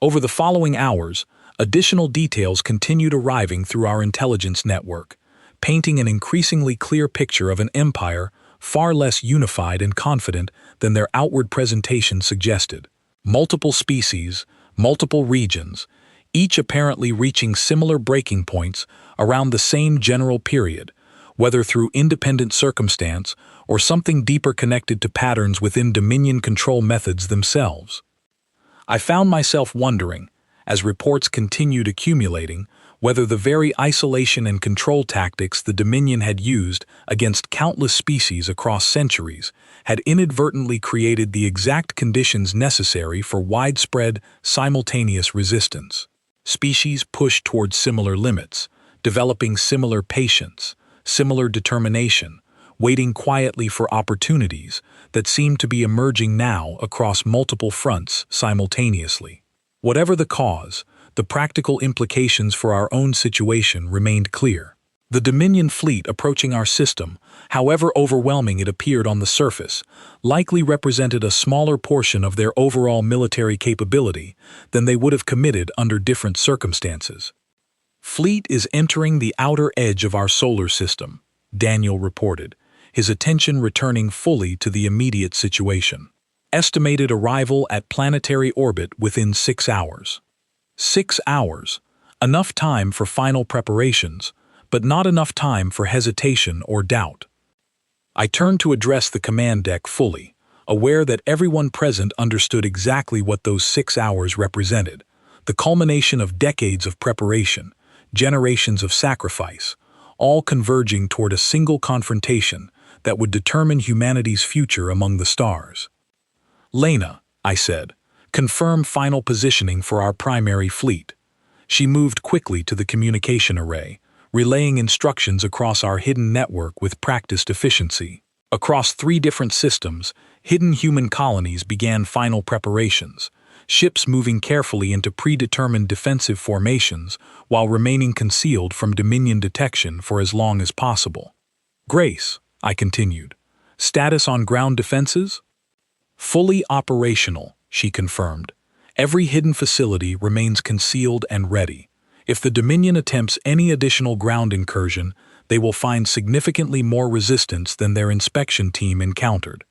Over the following hours, additional details continued arriving through our intelligence network, painting an increasingly clear picture of an empire far less unified and confident than their outward presentation suggested. Multiple species, multiple regions, each apparently reaching similar breaking points around the same general period, whether through independent circumstance or something deeper connected to patterns within Dominion control methods themselves. I found myself wondering, as reports continued accumulating, whether the very isolation and control tactics the Dominion had used against countless species across centuries had inadvertently created the exact conditions necessary for widespread, simultaneous resistance. Species pushed towards similar limits, developing similar patience, similar determination, waiting quietly for opportunities that seemed to be emerging now across multiple fronts simultaneously. Whatever the cause, the practical implications for our own situation remained clear. The Dominion fleet approaching our system, however overwhelming it appeared on the surface, likely represented a smaller portion of their overall military capability than they would have committed under different circumstances. "Fleet is entering the outer edge of our solar system," Daniel reported, his attention returning fully to the immediate situation. "Estimated arrival at planetary orbit within 6 hours." 6 hours, enough time for final preparations, but not enough time for hesitation or doubt. I turned to address the command deck fully, aware that everyone present understood exactly what those 6 hours represented, the culmination of decades of preparation, generations of sacrifice, all converging toward a single confrontation that would determine humanity's future among the stars. "Lena," I said, "confirm final positioning for our primary fleet." She moved quickly to the communication array, relaying instructions across our hidden network with practiced efficiency. Across 3 different systems, hidden human colonies began final preparations, ships moving carefully into predetermined defensive formations while remaining concealed from Dominion detection for as long as possible. "Grace," I continued, "status on ground defenses?" "Fully operational," she confirmed. "Every hidden facility remains concealed and ready. If the Dominion attempts any additional ground incursion, they will find significantly more resistance than their inspection team encountered."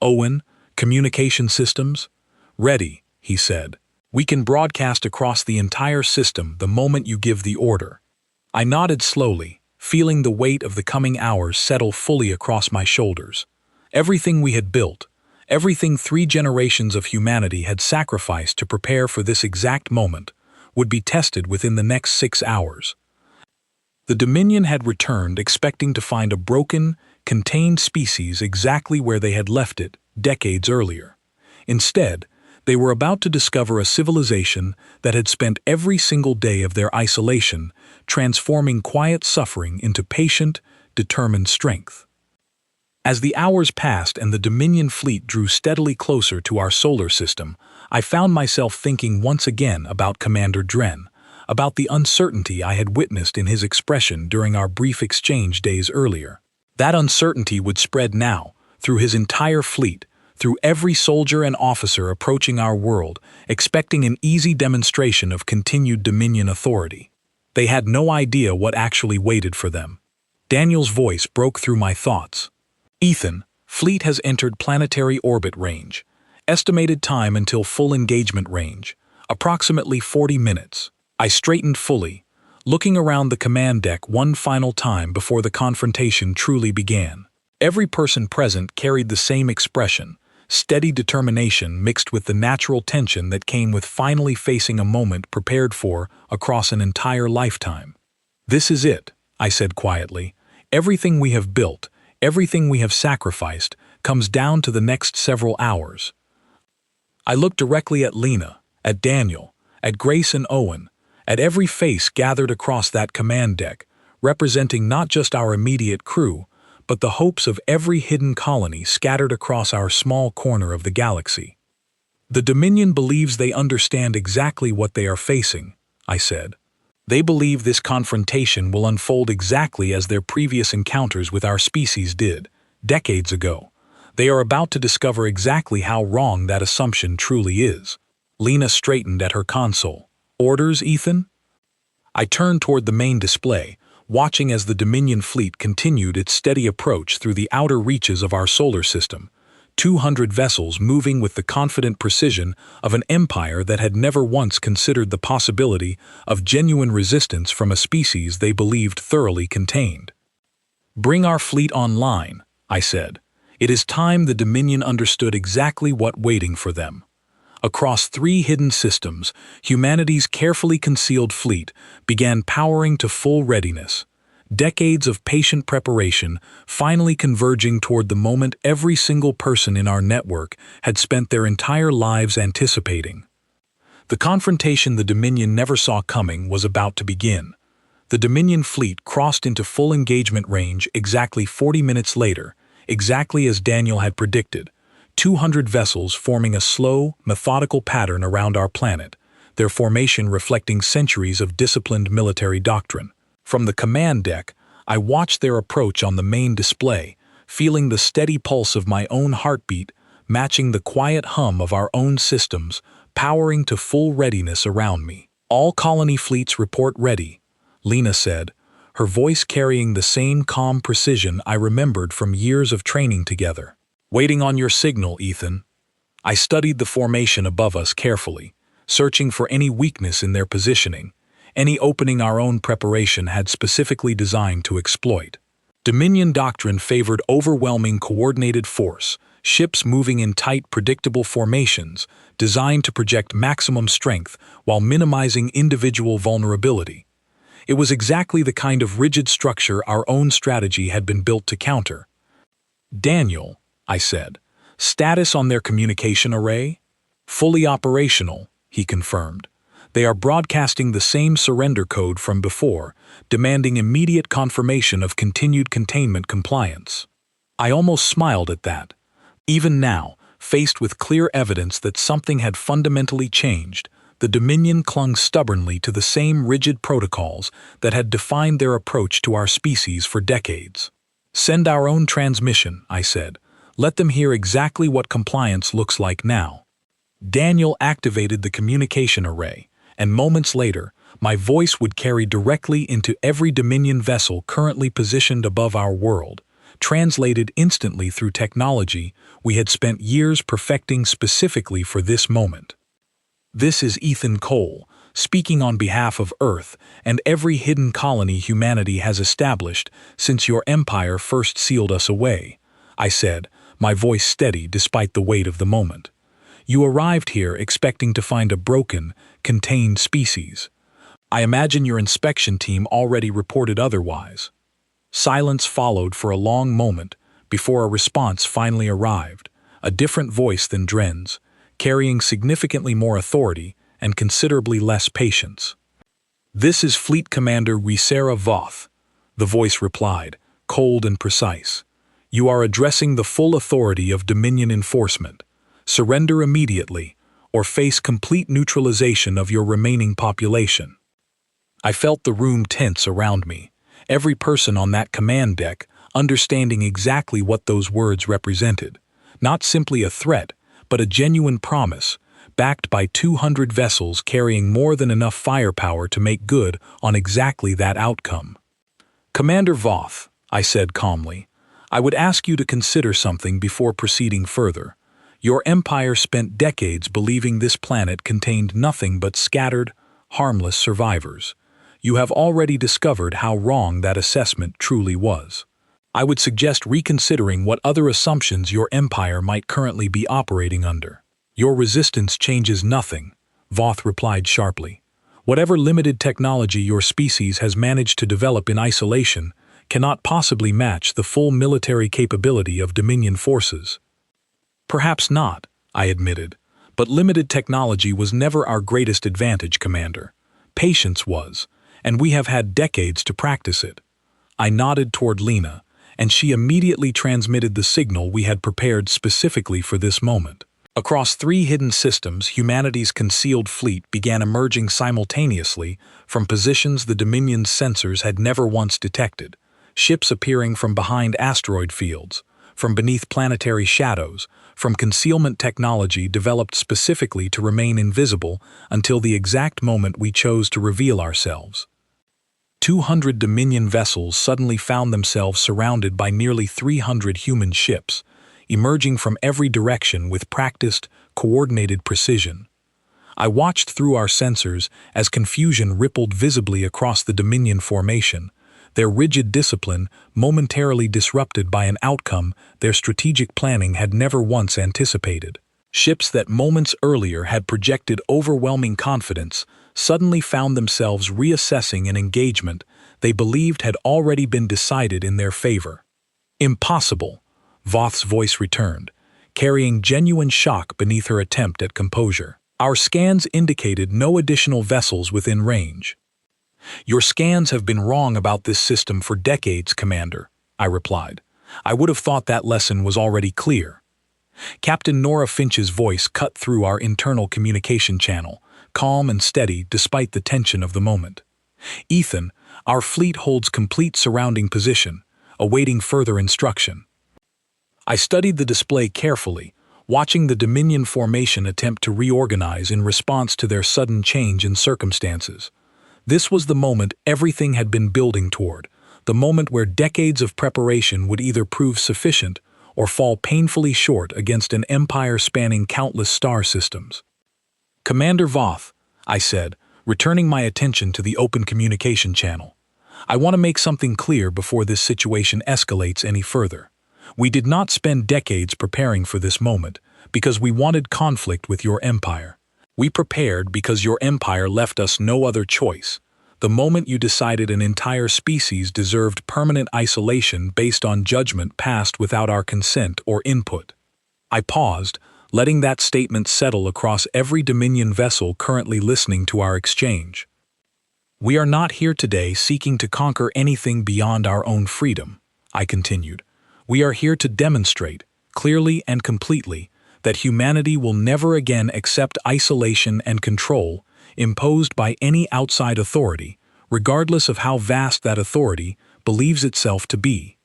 "Owen, communication systems?" "Ready," he said. "We can broadcast across the entire system the moment you give the order." I nodded slowly, feeling the weight of the coming hours settle fully across my shoulders. Everything we had built, everything 3 generations of humanity had sacrificed to prepare for this exact moment, would be tested within the next 6 hours. The Dominion had returned expecting to find a broken, contained species exactly where they had left it decades earlier. Instead, they were about to discover a civilization that had spent every single day of their isolation transforming quiet suffering into patient, determined strength. As the hours passed and the Dominion fleet drew steadily closer to our solar system, I found myself thinking once again about Commander Dren, about the uncertainty I had witnessed in his expression during our brief exchange days earlier. That uncertainty would spread now, through his entire fleet, through every soldier and officer approaching our world, expecting an easy demonstration of continued Dominion authority. They had no idea what actually waited for them. Daniel's voice broke through my thoughts. "Ethan, fleet has entered planetary orbit range. Estimated time until full engagement range, approximately 40 minutes. I straightened fully, looking around the command deck one final time before the confrontation truly began. Every person present carried the same expression, steady determination mixed with the natural tension that came with finally facing a moment prepared for across an entire lifetime. "This is it," I said quietly. "Everything we have built, everything we have sacrificed, comes down to the next several hours." I looked directly at Lena, at Daniel, at Grace and Owen, at every face gathered across that command deck, representing not just our immediate crew, but the hopes of every hidden colony scattered across our small corner of the galaxy. "The Dominion believes they understand exactly what they are facing," I said. "They believe this confrontation will unfold exactly as their previous encounters with our species did, decades ago. They are about to discover exactly how wrong that assumption truly is." Lena straightened at her console. "Orders, Ethan?" I turned toward the main display, watching as the Dominion fleet continued its steady approach through the outer reaches of our solar system, 200 vessels moving with the confident precision of an empire that had never once considered the possibility of genuine resistance from a species they believed thoroughly contained. "Bring our fleet online," I said. "It is time the Dominion understood exactly what waiting for them." Across 3 hidden systems, humanity's carefully concealed fleet began powering to full readiness. Decades of patient preparation finally converging toward the moment every single person in our network had spent their entire lives anticipating. The confrontation the Dominion never saw coming was about to begin. The Dominion fleet crossed into full engagement range exactly 40 minutes later, exactly as Daniel had predicted. 200 vessels forming a slow, methodical pattern around our planet, their formation reflecting centuries of disciplined military doctrine. From the command deck, I watched their approach on the main display, feeling the steady pulse of my own heartbeat, matching the quiet hum of our own systems, powering to full readiness around me. "All colony fleets report ready," Lena said, her voice carrying the same calm precision I remembered from years of training together. "Waiting on your signal, Ethan." I studied the formation above us carefully, searching for any weakness in their positioning, any opening our own preparation had specifically designed to exploit. Dominion doctrine favored overwhelming coordinated force, ships moving in tight, predictable formations, designed to project maximum strength while minimizing individual vulnerability. It was exactly the kind of rigid structure our own strategy had been built to counter. "Daniel," I said, "status on their communication array?" "Fully operational," he confirmed. "They are broadcasting the same surrender code from before, demanding immediate confirmation of continued containment compliance." I almost smiled at that. Even now, faced with clear evidence that something had fundamentally changed, the Dominion clung stubbornly to the same rigid protocols that had defined their approach to our species for decades. "Send our own transmission," I said. "Let them hear exactly what compliance looks like now." Daniel activated the communication array, and moments later, my voice would carry directly into every Dominion vessel currently positioned above our world, translated instantly through technology we had spent years perfecting specifically for this moment. "This is Ethan Cole, speaking on behalf of Earth and every hidden colony humanity has established since your empire first sealed us away," I said, my voice steady despite the weight of the moment. "You arrived here expecting to find a broken, contained species. I imagine your inspection team already reported otherwise." Silence followed for a long moment before a response finally arrived, a different voice than Dren's, carrying significantly more authority and considerably less patience. "This is Fleet Commander Wisera Voth," the voice replied, cold and precise. "You are addressing the full authority of Dominion enforcement. Surrender immediately, or face complete neutralization of your remaining population." I felt the room tense around me, every person on that command deck understanding exactly what those words represented. Not simply a threat, but a genuine promise, backed by 200 vessels carrying more than enough firepower to make good on exactly that outcome. "Commander Voth," I said calmly, "I would ask you to consider something before proceeding further. Your empire spent decades believing this planet contained nothing but scattered, harmless survivors. You have already discovered how wrong that assessment truly was. I would suggest reconsidering what other assumptions your empire might currently be operating under." "Your resistance changes nothing," Voth replied sharply. "Whatever limited technology your species has managed to develop in isolation cannot possibly match the full military capability of Dominion forces." "Perhaps not," I admitted, "but limited technology was never our greatest advantage, Commander. Patience was, and we have had decades to practice it." I nodded toward Lena, and she immediately transmitted the signal we had prepared specifically for this moment. Across 3 hidden systems, humanity's concealed fleet began emerging simultaneously from positions the Dominion's sensors had never once detected, ships appearing from behind asteroid fields, from beneath planetary shadows, from concealment technology developed specifically to remain invisible until the exact moment we chose to reveal ourselves. 200 Dominion vessels suddenly found themselves surrounded by nearly 300 human ships, emerging from every direction with practiced, coordinated precision. I watched through our sensors as confusion rippled visibly across the Dominion formation, their rigid discipline momentarily disrupted by an outcome their strategic planning had never once anticipated. Ships that moments earlier had projected overwhelming confidence suddenly found themselves reassessing an engagement they believed had already been decided in their favor. Impossible, Voth's voice returned, carrying genuine shock beneath her attempt at composure. Our scans indicated no additional vessels within range. Your scans have been wrong about this system for decades, Commander, I replied. I would have thought that lesson was already clear. Captain Nora Finch's voice cut through our internal communication channel, calm and steady despite the tension of the moment. Ethan, our fleet holds complete surrounding position, awaiting further instruction. I studied the display carefully, watching the Dominion formation attempt to reorganize in response to their sudden change in circumstances. This was the moment everything had been building toward, the moment where decades of preparation would either prove sufficient or fall painfully short against an empire spanning countless star systems. Commander Voth, I said, returning my attention to the open communication channel. I want to make something clear before this situation escalates any further. We did not spend decades preparing for this moment because we wanted conflict with your empire. We prepared because your empire left us no other choice. The moment you decided an entire species deserved permanent isolation based on judgment passed without our consent or input. I paused, letting that statement settle across every Dominion vessel currently listening to our exchange. We are not here today seeking to conquer anything beyond our own freedom, I continued. We are here to demonstrate, clearly and completely, that humanity will never again accept isolation and control imposed by any outside authority, regardless of how vast that authority believes itself to be.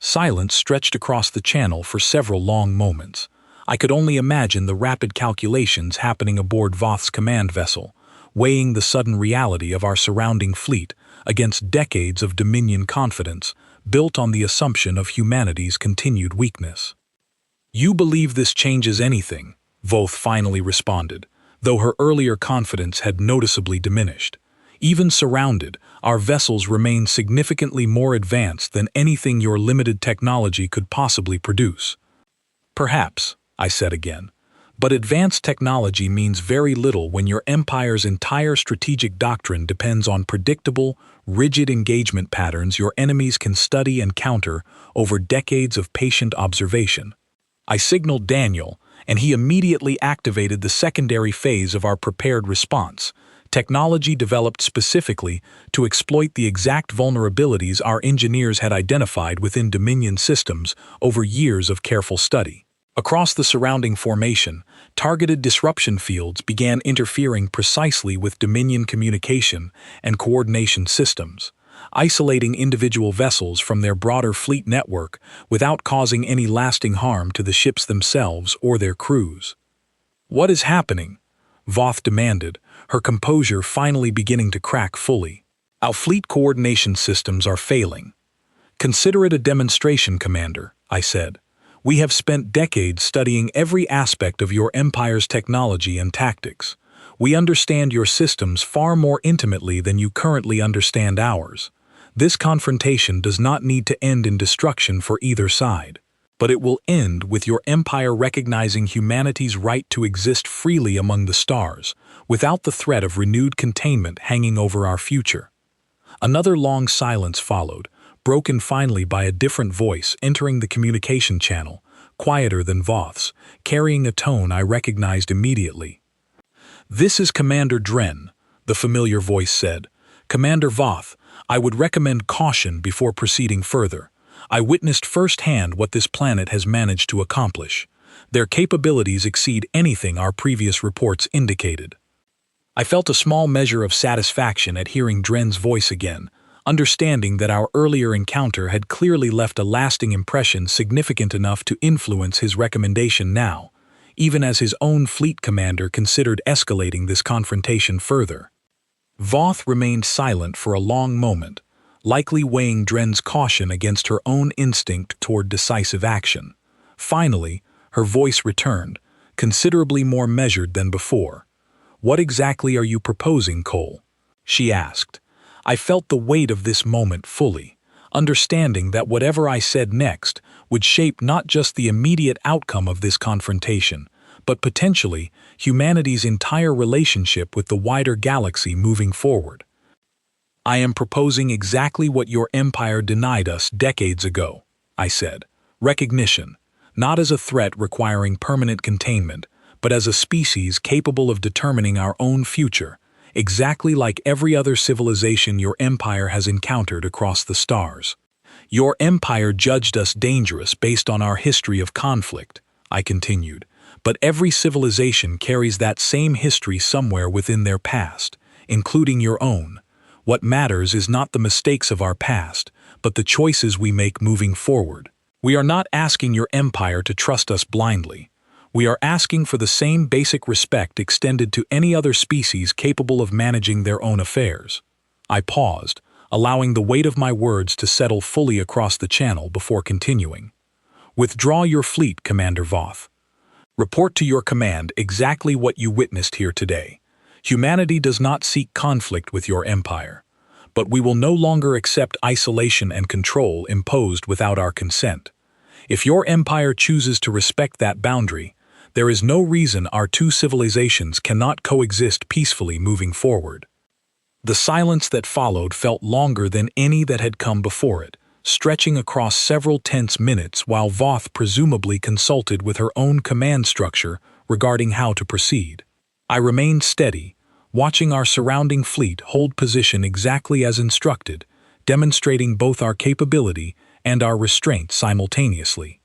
Silence stretched across the channel for several long moments. I could only imagine the rapid calculations happening aboard Voth's command vessel, weighing the sudden reality of our surrounding fleet against decades of Dominion confidence built on the assumption of humanity's continued weakness. You believe this changes anything, Voth finally responded, though her earlier confidence had noticeably diminished. Even surrounded, our vessels remain significantly more advanced than anything your limited technology could possibly produce. Perhaps, I said again, but advanced technology means very little when your empire's entire strategic doctrine depends on predictable, rigid engagement patterns your enemies can study and counter over decades of patient observation. I signaled Daniel, and he immediately activated the secondary phase of our prepared response, technology developed specifically to exploit the exact vulnerabilities our engineers had identified within Dominion systems over years of careful study. Across the surrounding formation, targeted disruption fields began interfering precisely with Dominion communication and coordination systems, isolating individual vessels from their broader fleet network without causing any lasting harm to the ships themselves or their crews. What is happening? Voth demanded, her composure finally beginning to crack fully. Our fleet coordination systems are failing. Consider it a demonstration, Commander, I said. We have spent decades studying every aspect of your empire's technology and tactics. We understand your systems far more intimately than you currently understand ours. This confrontation does not need to end in destruction for either side, but it will end with your empire recognizing humanity's right to exist freely among the stars, without the threat of renewed containment hanging over our future. Another long silence followed, broken finally by a different voice entering the communication channel, quieter than Voth's, carrying a tone I recognized immediately. "This is Commander Dren," the familiar voice said. "Commander Voth, I would recommend caution before proceeding further. I witnessed firsthand what this planet has managed to accomplish. Their capabilities exceed anything our previous reports indicated." I felt a small measure of satisfaction at hearing Dren's voice again, understanding that our earlier encounter had clearly left a lasting impression significant enough to influence his recommendation now, even as his own fleet commander considered escalating this confrontation further. Voth remained silent for a long moment, likely weighing Dren's caution against her own instinct toward decisive action. Finally, her voice returned, considerably more measured than before. "What exactly are you proposing, Cole?" she asked. I felt the weight of this moment fully, understanding that whatever I said next would shape not just the immediate outcome of this confrontation, but potentially humanity's entire relationship with the wider galaxy moving forward. I am proposing exactly what your empire denied us decades ago, I said. Recognition, not as a threat requiring permanent containment, but as a species capable of determining our own future, exactly like every other civilization your empire has encountered across the stars. Your empire judged us dangerous based on our history of conflict, I continued, but every civilization carries that same history somewhere within their past, including your own. What matters is not the mistakes of our past, but the choices we make moving forward. We are not asking your empire to trust us blindly. We are asking for the same basic respect extended to any other species capable of managing their own affairs. I paused, allowing the weight of my words to settle fully across the channel before continuing. Withdraw your fleet, Commander Voth. Report to your command exactly what you witnessed here today. Humanity does not seek conflict with your empire, but we will no longer accept isolation and control imposed without our consent. If your empire chooses to respect that boundary, there is no reason our two civilizations cannot coexist peacefully moving forward. The silence that followed felt longer than any that had come before it, stretching across several tense minutes while Voth presumably consulted with her own command structure regarding how to proceed. I remained steady, watching our surrounding fleet hold position exactly as instructed, demonstrating both our capability and our restraint simultaneously.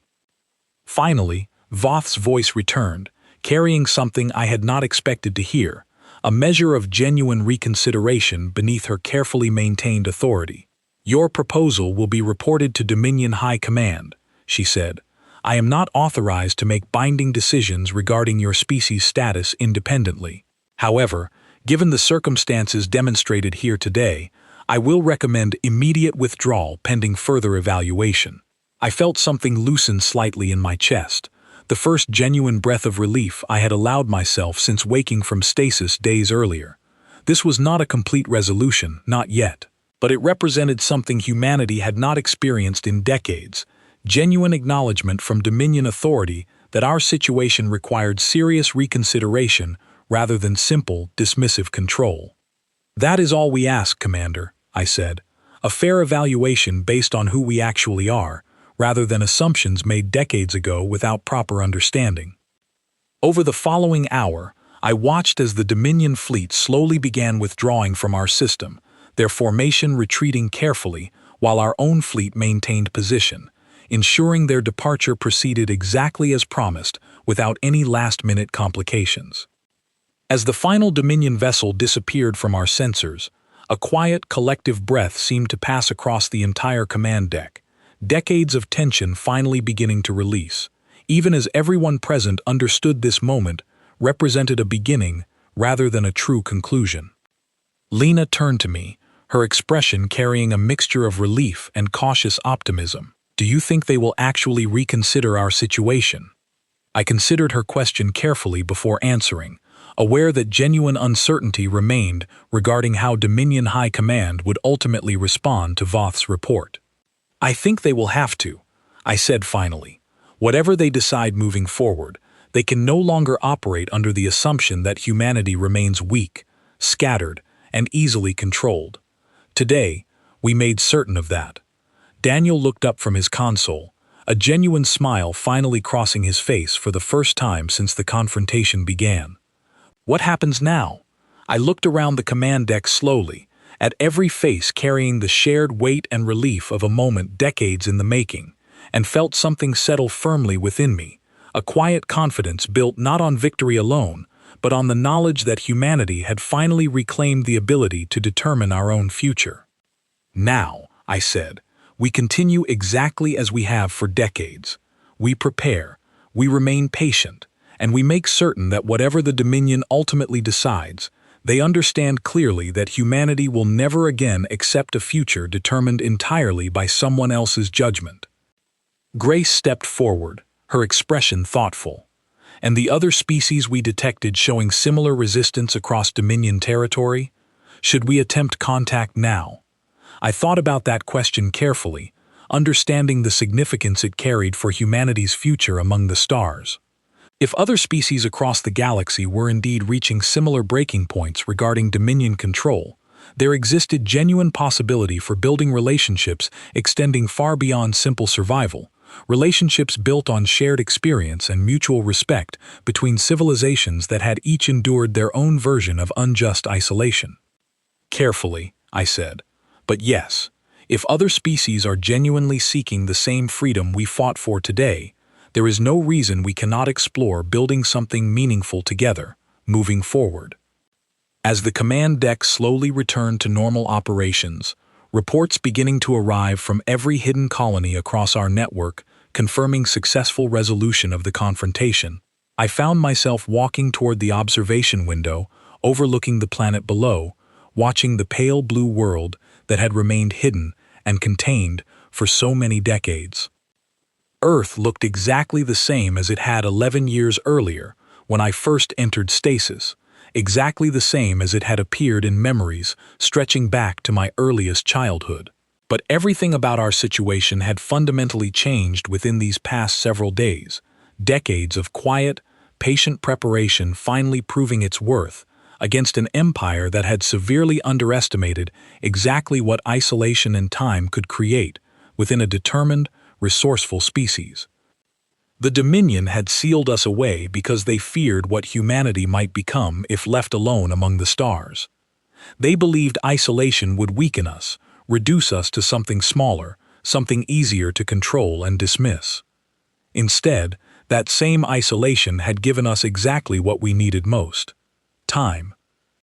Finally, Voth's voice returned, carrying something I had not expected to hear, a measure of genuine reconsideration beneath her carefully maintained authority. Your proposal will be reported to Dominion High Command, she said. I am not authorized to make binding decisions regarding your species' status independently. However, given the circumstances demonstrated here today, I will recommend immediate withdrawal pending further evaluation. I felt something loosen slightly in my chest, the first genuine breath of relief I had allowed myself since waking from stasis days earlier. This was not a complete resolution, not yet, but it represented something humanity had not experienced in decades. Genuine acknowledgement from Dominion authority that our situation required serious reconsideration rather than simple, dismissive control. That is all we ask, Commander, I said. A fair evaluation based on who we actually are, rather than assumptions made decades ago without proper understanding. Over the following hour, I watched as the Dominion fleet slowly began withdrawing from our system, their formation retreating carefully while our own fleet maintained position, ensuring their departure proceeded exactly as promised without any last-minute complications. As the final Dominion vessel disappeared from our sensors, a quiet, collective breath seemed to pass across the entire command deck, decades of tension finally beginning to release, even as everyone present understood this moment represented a beginning rather than a true conclusion. Lena turned to me, her expression carrying a mixture of relief and cautious optimism. Do you think they will actually reconsider our situation? I considered her question carefully before answering, aware that genuine uncertainty remained regarding how Dominion High Command would ultimately respond to Voth's report. I think they will have to, I said finally. Whatever they decide moving forward, they can no longer operate under the assumption that humanity remains weak, scattered, and easily controlled. Today, we made certain of that. Daniel looked up from his console, a genuine smile finally crossing his face for the first time since the confrontation began. What happens now? I looked around the command deck slowly, at every face carrying the shared weight and relief of a moment decades in the making, and felt something settle firmly within me, a quiet confidence built not on victory alone, but on the knowledge that humanity had finally reclaimed the ability to determine our own future. Now, I said, we continue exactly as we have for decades. We prepare, we remain patient, and we make certain that whatever the Dominion ultimately decides, they understand clearly that humanity will never again accept a future determined entirely by someone else's judgment. Grace stepped forward, her expression thoughtful. And the other species we detected showing similar resistance across Dominion territory? Should we attempt contact now? I thought about that question carefully, understanding the significance it carried for humanity's future among the stars. If other species across the galaxy were indeed reaching similar breaking points regarding dominion control, there existed genuine possibility for building relationships extending far beyond simple survival, relationships built on shared experience and mutual respect between civilizations that had each endured their own version of unjust isolation. Carefully, I said, but yes, if other species are genuinely seeking the same freedom we fought for today, there is no reason we cannot explore building something meaningful together, moving forward. As the command deck slowly returned to normal operations, reports beginning to arrive from every hidden colony across our network confirming successful resolution of the confrontation, I found myself walking toward the observation window overlooking the planet below, watching the pale blue world that had remained hidden and contained for so many decades. Earth looked exactly the same as it had 11 years earlier when I first entered stasis, exactly the same as it had appeared in memories stretching back to my earliest childhood. But everything about our situation had fundamentally changed within these past several days, decades of quiet, patient preparation finally proving its worth against an empire that had severely underestimated exactly what isolation and time could create within a determined, resourceful species. The Dominion had sealed us away because they feared what humanity might become if left alone among the stars. They believed isolation would weaken us, reduce us to something smaller, something easier to control and dismiss. Instead, that same isolation had given us exactly what we needed most: time.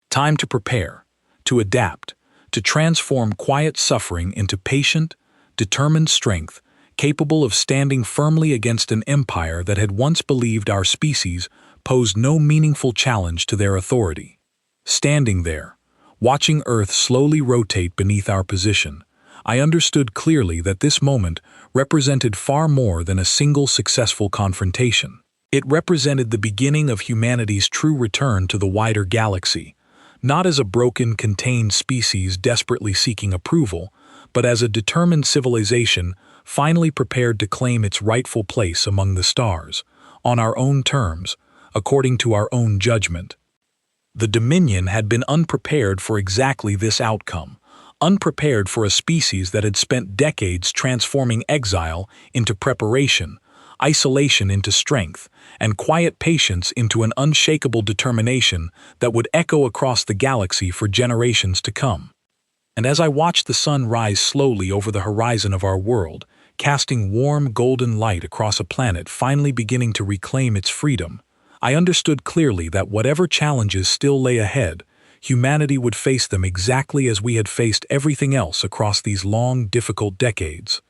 Time to prepare, to adapt, to transform quiet suffering into patient, determined strength, capable of standing firmly against an empire that had once believed our species posed no meaningful challenge to their authority. Standing there, watching Earth slowly rotate beneath our position, I understood clearly that this moment represented far more than a single successful confrontation. It represented the beginning of humanity's true return to the wider galaxy, not as a broken, contained species desperately seeking approval, but as a determined civilization finally prepared to claim its rightful place among the stars, on our own terms, according to our own judgment. The Dominion had been unprepared for exactly this outcome, unprepared for a species that had spent decades transforming exile into preparation, isolation into strength, and quiet patience into an unshakable determination that would echo across the galaxy for generations to come. And as I watched the sun rise slowly over the horizon of our world, casting warm golden light across a planet finally beginning to reclaim its freedom, I understood clearly that whatever challenges still lay ahead, humanity would face them exactly as we had faced everything else across these long, difficult decades.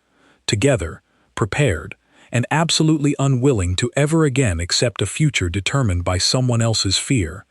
Together, prepared, and absolutely unwilling to ever again accept a future determined by someone else's fear,